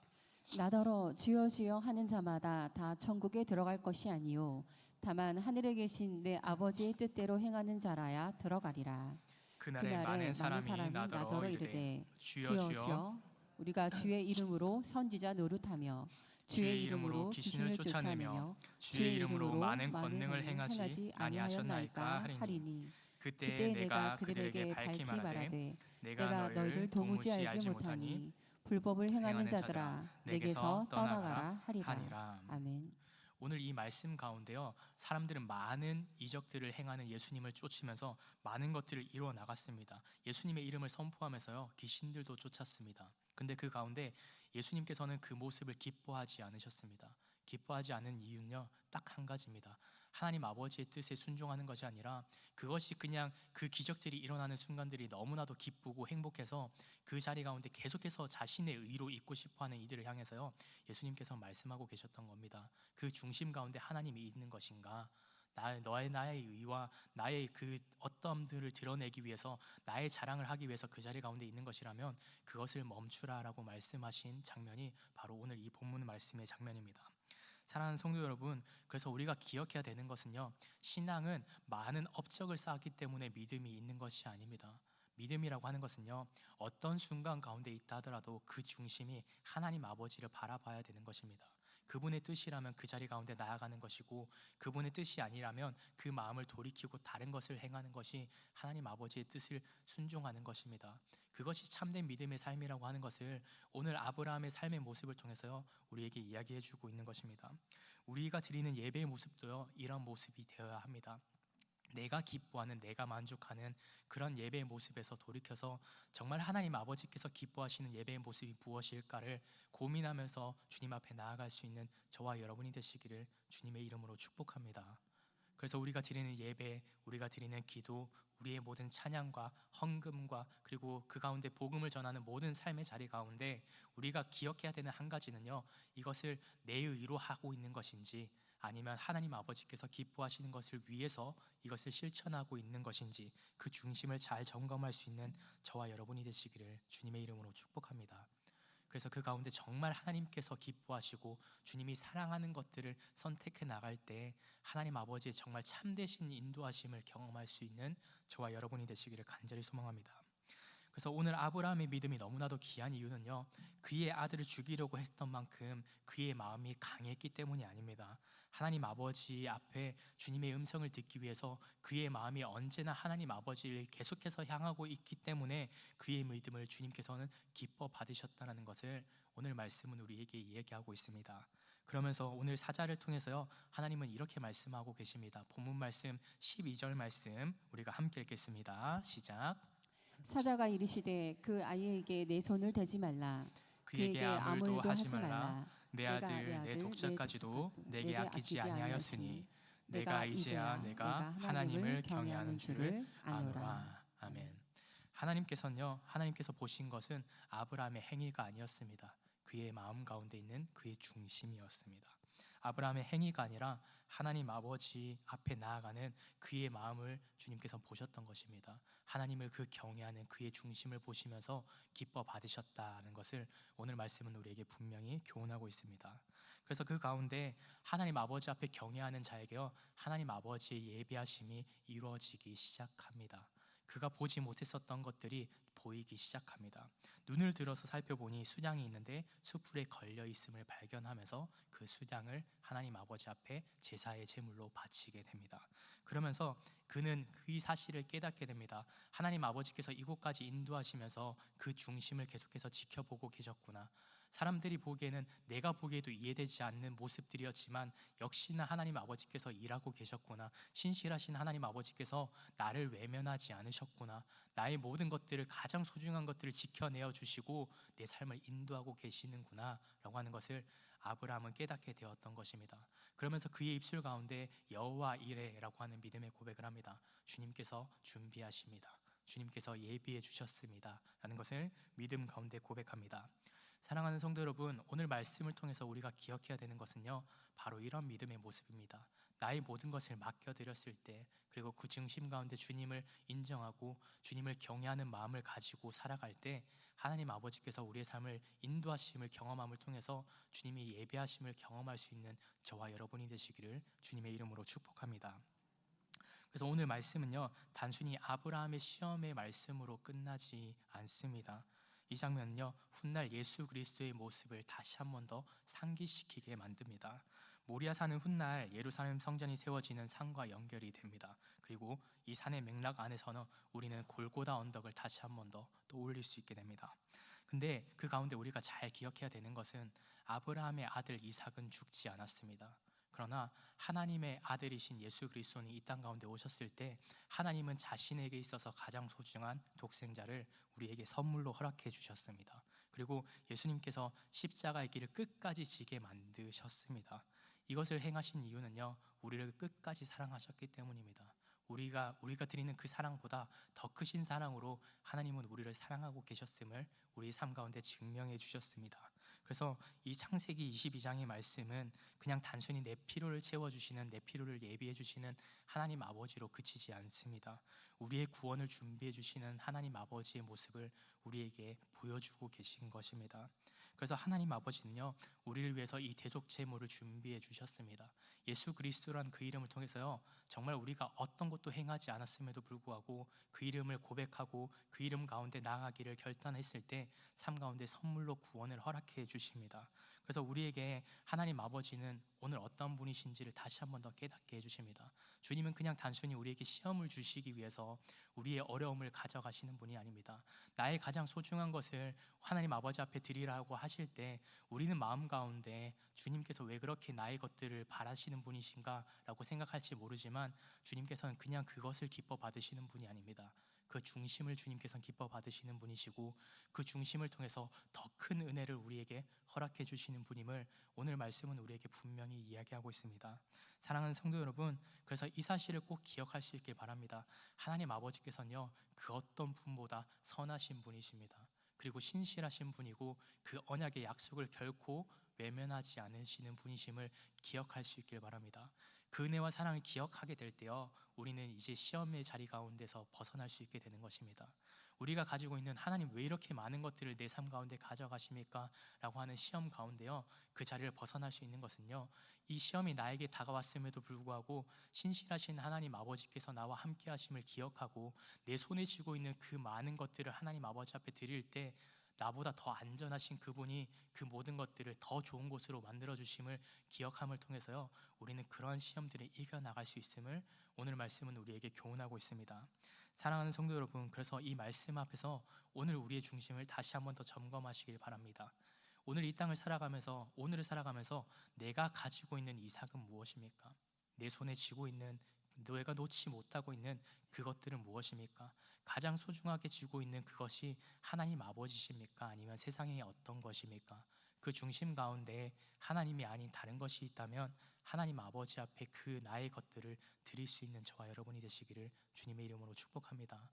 나더러 주여 주여 하는 자마다 다 천국에 들어갈 것이 아니요 다만 하늘에 계신 내 아버지의 뜻대로 행하는 자라야 들어가리라. 그날에 많은 사람이 나더러 이르되 주여 주여 우리가 주의 이름으로 선지자 노릇하며 주의 이름으로 귀신을 쫓아내며 주의 이름으로 많은 권능을 행하지 아니하셨나이까 하리니 그때 내가 그들에게 밝히 말하되 내가 너희를 도무지 알지 못하니 불법을 행하는 자들아 내게서 떠나가라 하리라. 아멘. 오늘 이 말씀 가운데요, 사람들은 많은 이적들을 행하는 예수님을 쫓으면서 많은 것들을 이루어 나갔습니다. 예수님의 이름을 선포하면서요, 귀신들도 쫓았습니다. 근데 그 가운데 예수님께서는 그 모습을 기뻐하지 않으셨습니다. 기뻐하지 않은 이유는요, 딱 한 가지입니다. 하나님 아버지의 뜻에 순종하는 것이 아니라 그것이 그냥 그 기적들이 일어나는 순간들이 너무나도 기쁘고 행복해서 그 자리 가운데 계속해서 자신의 의로 있고 싶어하는 이들을 향해서요, 예수님께서 말씀하고 계셨던 겁니다. 그 중심 가운데 하나님이 있는 것인가? 나의 의와 나의 그 어떠함들을 드러내기 위해서, 나의 자랑을 하기 위해서 그 자리 가운데 있는 것이라면 그것을 멈추라라고 말씀하신 장면이 바로 오늘 이 본문 말씀의 장면입니다. 사랑하는 성도 여러분, 그래서 우리가 기억해야 되는 것은요, 신앙은 많은 업적을 쌓았기 때문에 믿음이 있는 것이 아닙니다. 믿음이라고 하는 것은요, 어떤 순간 가운데 있다 하더라도 그 중심이 하나님 아버지를 바라봐야 되는 것입니다. 그분의 뜻이라면 그 자리 가운데 나아가는 것이고, 그분의 뜻이 아니라면 그 마음을 돌이키고 다른 것을 행하는 것이 하나님 아버지의 뜻을 순종하는 것입니다. 그것이 참된 믿음의 삶이라고 하는 것을 오늘 아브라함의 삶의 모습을 통해서요 우리에게 이야기해 주고 있는 것입니다. 우리가 드리는 예배의 모습도요 이런 모습이 되어야 합니다. 내가 기뻐하는, 내가 만족하는 그런 예배의 모습에서 돌이켜서 정말 하나님 아버지께서 기뻐하시는 예배의 모습이 무엇일까를 고민하면서 주님 앞에 나아갈 수 있는 저와 여러분이 되시기를 주님의 이름으로 축복합니다. 그래서 우리가 드리는 예배, 우리가 드리는 기도, 우리의 모든 찬양과 헌금과 그리고 그 가운데 복음을 전하는 모든 삶의 자리 가운데 우리가 기억해야 되는 한 가지는요, 이것을 내 의로 하고 있는 것인지 아니면 하나님 아버지께서 기뻐하시는 것을 위해서 이것을 실천하고 있는 것인지 그 중심을 잘 점검할 수 있는 저와 여러분이 되시기를 주님의 이름으로 축복합니다. 그래서 그 가운데 정말 하나님께서 기뻐하시고 주님이 사랑하는 것들을 선택해 나갈 때 하나님 아버지의 정말 참되신 인도하심을 경험할 수 있는 저와 여러분이 되시기를 간절히 소망합니다. 그래서 오늘 아브라함의 믿음이 너무나도 귀한 이유는요, 그의 아들을 죽이려고 했던 만큼 그의 마음이 강했기 때문이 아닙니다. 하나님 아버지 앞에 주님의 음성을 듣기 위해서 그의 마음이 언제나 하나님 아버지를 계속해서 향하고 있기 때문에 그의 믿음을 주님께서는 기뻐 받으셨다는 것을 오늘 말씀은 우리에게 이야기하고 있습니다. 그러면서 오늘 사자를 통해서요 하나님은 이렇게 말씀하고 계십니다. 본문 말씀 12절 말씀 우리가 함께 읽겠습니다. 시작. 사자가 이르시되 그 아이에게 내 손을 대지 말라. 그에게 아무 일도 하지 말라. 내 아들 내 독자까지도 내게 아끼지 아니하였으니 내가 이제야 내가 하나님을 경외하는 줄을 아노라. 아멘. 하나님께서 보신 것은 아브라함의 행위가 아니었습니다. 그의 마음 가운데 있는 그의 중심이었습니다. 아브라함의 행위가 아니라 하나님 아버지 앞에 나아가는 그의 마음을 주님께서 보셨던 것입니다. 하나님을 그 경외하는 그의 중심을 보시면서 기뻐 받으셨다는 것을 오늘 말씀은 우리에게 분명히 교훈하고 있습니다. 그래서 그 가운데 하나님 아버지 앞에 경외하는 자에게요 하나님 아버지의 예배하심이 이루어지기 시작합니다. 그가 보지 못했었던 것들이 보이기 시작합니다. 눈을 들어서 살펴보니 수장이 있는데 숯불에 걸려 있음을 발견하면서 그 수장을 하나님 아버지 앞에 제사의 제물로 바치게 됩니다. 그러면서 그는 그 사실을 깨닫게 됩니다. 하나님 아버지께서 이곳까지 인도하시면서 그 중심을 계속해서 지켜보고 계셨구나. 사람들이 보기에는 내가 보기에도 이해되지 않는 모습들이었지만 역시나 하나님 아버지께서 일하고 계셨구나. 신실하신 하나님 아버지께서 나를 외면하지 않으셨구나. 나의 모든 것들을, 가장 소중한 것들을 지켜내어 주시고 내 삶을 인도하고 계시는구나 라고 하는 것을 아브라함은 깨닫게 되었던 것입니다. 그러면서 그의 입술 가운데 여호와 이레라고 하는 믿음의 고백을 합니다. 주님께서 준비하십니다. 주님께서 예비해 주셨습니다 라는 것을 믿음 가운데 고백합니다. 사랑하는 성도 여러분, 오늘 말씀을 통해서 우리가 기억해야 되는 것은요 바로 이런 믿음의 모습입니다. 나의 모든 것을 맡겨드렸을 때, 그리고 그 중심 가운데 주님을 인정하고 주님을 경외하는 마음을 가지고 살아갈 때 하나님 아버지께서 우리의 삶을 인도하심을 경험함을 통해서 주님이 예배하심을 경험할 수 있는 저와 여러분이 되시기를 주님의 이름으로 축복합니다. 그래서 오늘 말씀은요 단순히 아브라함의 시험의 말씀으로 끝나지 않습니다. 이 장면은요 훗날 예수 그리스도의 모습을 다시 한 번 더 상기시키게 만듭니다. 모리아 산은 훗날 예루살렘 성전이 세워지는 산과 연결이 됩니다. 그리고 이 산의 맥락 안에서는 우리는 골고다 언덕을 다시 한 번 더 떠올릴 수 있게 됩니다. 근데 그 가운데 우리가 잘 기억해야 되는 것은 아브라함의 아들 이삭은 죽지 않았습니다. 그러나 하나님의 아들이신 예수 그리스도는 이 땅 가운데 오셨을 때 하나님은 자신에게 있어서 가장 소중한 독생자를 우리에게 선물로 허락해 주셨습니다. 그리고 예수님께서 십자가의 길을 끝까지 지게 만드셨습니다. 이것을 행하신 이유는요 우리를 끝까지 사랑하셨기 때문입니다. 우리가 드리는 그 사랑보다 더 크신 사랑으로 하나님은 우리를 사랑하고 계셨음을 우리 삶 가운데 증명해 주셨습니다. 그래서 이 창세기 22장의 말씀은 그냥 단순히 내 필요를 채워주시는, 내 필요를 예비해 주시는 하나님 아버지로 그치지 않습니다. 우리의 구원을 준비해 주시는 하나님 아버지의 모습을 우리에게 보여주고 계신 것입니다. 그래서 하나님 아버지는요 우리를 위해서 이 대속 제물을 준비해 주셨습니다. 예수 그리스도란 그 이름을 통해서요 정말 우리가 어떤 것도 행하지 않았음에도 불구하고 그 이름을 고백하고 그 이름 가운데 나아가기를 결단했을 때 삶 가운데 선물로 구원을 허락해 주십니다. 그래서 우리에게 하나님 아버지는 오늘 어떤 분이신지를 다시 한번 더 깨닫게 해주십니다. 주님은 그냥 단순히 우리에게 시험을 주시기 위해서 우리의 어려움을 가져가시는 분이 아닙니다. 나의 가장 소중한 것을 하나님 아버지 앞에 드리라고 하실 때 우리는 마음 가운데 주님께서 왜 그렇게 나의 것들을 바라시는 분이신가 라고 생각할지 모르지만 주님께서는 그냥 그것을 기뻐 받으시는 분이 아닙니다. 그 중심을 주님께서는 기뻐 받으시는 분이시고 그 중심을 통해서 더 큰 은혜를 우리에게 허락해 주시는 분임을 오늘 말씀은 우리에게 분명히 이야기하고 있습니다. 사랑하는 성도 여러분, 그래서 이 사실을 꼭 기억할 수 있길 바랍니다. 하나님 아버지께서는요, 그 어떤 분보다 선하신 분이십니다. 그리고 신실하신 분이고 그 언약의 약속을 결코 외면하지 않으시는 분이심을 기억할 수 있길 바랍니다. 그 은혜와 사랑을 기억하게 될 때요, 우리는 이제 시험의 자리 가운데서 벗어날 수 있게 되는 것입니다. 우리가 가지고 있는 하나님 왜 이렇게 많은 것들을 내 삶 가운데 가져가십니까? 라고 하는 시험 가운데요, 그 자리를 벗어날 수 있는 것은요, 이 시험이 나에게 다가왔음에도 불구하고 신실하신 하나님 아버지께서 나와 함께 하심을 기억하고 내 손에 쥐고 있는 그 많은 것들을 하나님 아버지 앞에 드릴 때 나보다 더 안전하신 그분이 그 모든 것들을 더 좋은 곳으로 만들어 주심을 기억함을 통해서요, 우리는 그러한 시험들을 이겨나갈 수 있음을 오늘 말씀은 우리에게 교훈하고 있습니다. 사랑하는 성도 여러분, 그래서 이 말씀 앞에서 오늘 우리의 중심을 다시 한번 더 점검하시길 바랍니다. 오늘 이 땅을 살아가면서, 오늘을 살아가면서 내가 가지고 있는 이삭은 무엇입니까? 내 손에 쥐고 있는, 내가 놓지 못하고 있는 그것들은 무엇입니까? 가장 소중하게 쥐고 있는 그것이 하나님 아버지십니까? 아니면 세상의 어떤 것입니까? 그 중심 가운데 하나님이 아닌 다른 것이 있다면 하나님 아버지 앞에 그 나의 것들을 드릴 수 있는 저와 여러분이 되시기를 주님의 이름으로 축복합니다.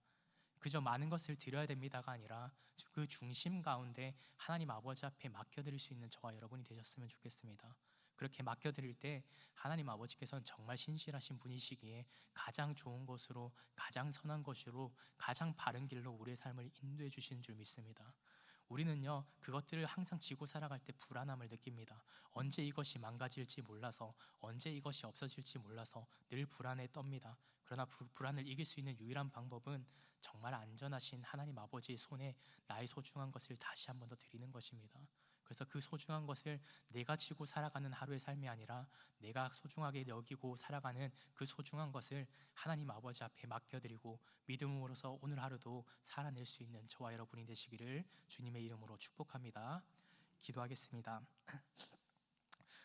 그저 많은 것을 드려야 됩니다가 아니라 그 중심 가운데 하나님 아버지 앞에 맡겨드릴 수 있는 저와 여러분이 되셨으면 좋겠습니다. 그렇게 맡겨드릴 때 하나님 아버지께서는 정말 신실하신 분이시기에 가장 좋은 것으로, 가장 선한 것으로, 가장 바른 길로 우리의 삶을 인도해 주시는 줄 믿습니다. 우리는요, 그것들을 항상 지고 살아갈 때 불안함을 느낍니다. 언제 이것이 망가질지 몰라서, 언제 이것이 없어질지 몰라서 늘 불안에 떱니다. 그러나 불안을 이길 수 있는 유일한 방법은 정말 안전하신 하나님 아버지의 손에 나의 소중한 것을 다시 한 번 더 드리는 것입니다. 그래서 그 소중한 것을 내가 지고 살아가는 하루의 삶이 아니라 내가 소중하게 여기고 살아가는 그 소중한 것을 하나님 아버지 앞에 맡겨드리고 믿음으로서 오늘 하루도 살아낼 수 있는 저와 여러분이 되시기를 주님의 이름으로 축복합니다. 기도하겠습니다.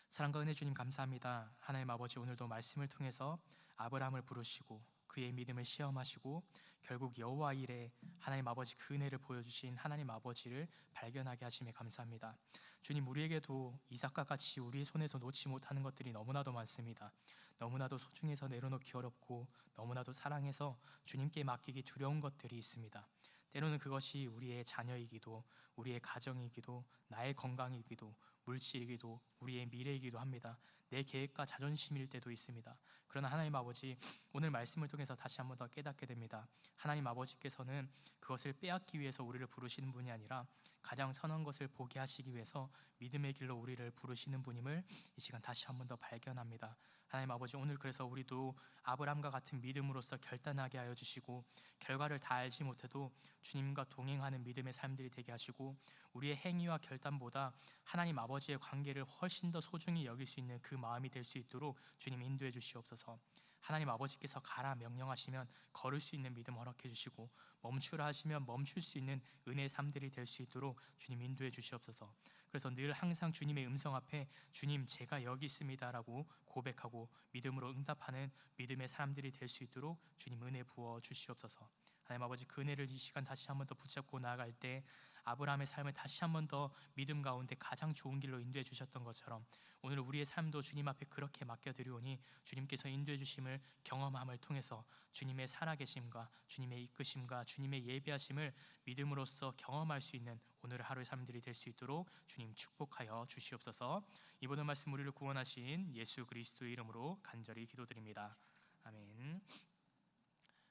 사랑과 은혜 주님 감사합니다. 하나님 아버지, 오늘도 말씀을 통해서 아브라함을 부르시고 그의 믿음을 시험하시고 결국 여호와 일에 하나님 아버지 그 은혜를 보여주신 하나님 아버지를 발견하게 하심에 감사합니다. 주님, 우리에게도 이삭과 같이 우리의 손에서 놓지 못하는 것들이 너무나도 많습니다. 너무나도 소중해서 내려놓기 어렵고 너무나도 사랑해서 주님께 맡기기 두려운 것들이 있습니다. 때로는 그것이 우리의 자녀이기도, 우리의 가정이기도, 나의 건강이기도, 물질이기도, 우리의 미래이기도 합니다. 내 계획과 자존심일 때도 있습니다. 그러나 하나님 아버지, 오늘 말씀을 통해서 다시 한번 더 깨닫게 됩니다. 하나님 아버지께서는 그것을 빼앗기 위해서 우리를 부르시는 분이 아니라 가장 선한 것을 보게 하시기 위해서 믿음의 길로 우리를 부르시는 분임을 이 시간 다시 한번 더 발견합니다. 하나님 아버지, 오늘 그래서 우리도 아브라함과 같은 믿음으로서 결단하게 하여 주시고 결과를 다 알지 못해도 주님과 동행하는 믿음의 삶들이 되게 하시고 우리의 행위와 결단보다 하나님 아버지의 관계를 훨씬 더 소중히 여길 수 있는 그 마음이 될 수 있도록 주님 인도해 주시옵소서. 하나님 아버지께서 가라 명령하시면 걸을 수 있는 믿음 허락해 주시고 멈추라 하시면 멈출 수 있는 은혜의 삶들이 될 수 있도록 주님 인도해 주시옵소서. 그래서 늘 항상 주님의 음성 앞에 주님 제가 여기 있습니다 라고 고백하고 믿음으로 응답하는 믿음의 사람들이 될 수 있도록 주님 은혜 부어 주시옵소서. 하나님 아버지, 그 은혜를 이 시간 다시 한번 더 붙잡고 나아갈 때 아브라함의 삶을 다시 한번 더 믿음 가운데 가장 좋은 길로 인도해 주셨던 것처럼 오늘 우리의 삶도 주님 앞에 그렇게 맡겨드리오니 주님께서 인도해 주심을 경험함을 통해서 주님의 살아계심과 주님의 이끄심과 주님의 예배하심을 믿음으로써 경험할 수 있는 오늘 하루의 삶들이 될 수 있도록 주님 축복하여 주시옵소서. 이 모든 말씀 우리를 구원하신 예수 그리스도의 이름으로 간절히 기도드립니다. 아멘.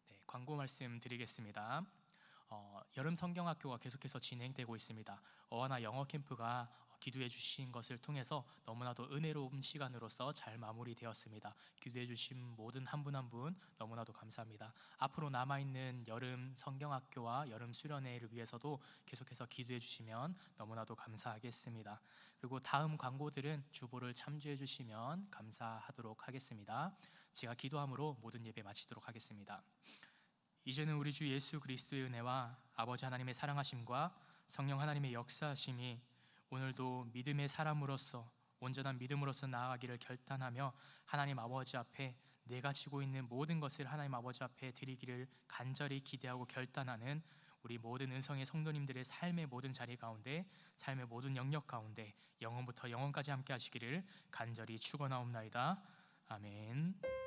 네, 광고 말씀 드리겠습니다. 여름 성경학교가 계속해서 진행되고 있습니다. 어원화 영어 캠프가 기도해 주신 것을 통해서 너무나도 은혜로운 시간으로서 잘 마무리되었습니다. 기도해 주신 모든 한 분 한 분 너무나도 감사합니다. 앞으로 남아있는 여름 성경학교와 여름 수련회를 위해서도 계속해서 기도해 주시면 너무나도 감사하겠습니다. 그리고 다음 광고들은 주보를 참조해 주시면 감사하도록 하겠습니다. 제가 기도함으로 모든 예배 마치도록 하겠습니다. 이제는 우리 주 예수 그리스도의 은혜와 아버지 하나님의 사랑하심과 성령 하나님의 역사하심이 오늘도 믿음의 사람으로서 온전한 믿음으로서 나아가기를 결단하며 하나님 아버지 앞에 내가 지고 있는 모든 것을 하나님 아버지 앞에 드리기를 간절히 기대하고 결단하는 우리 모든 은성의 성도님들의 삶의 모든 자리 가운데, 삶의 모든 영역 가운데 영원부터 영원까지 함께 하시기를 간절히 축원하옵나이다. 아멘.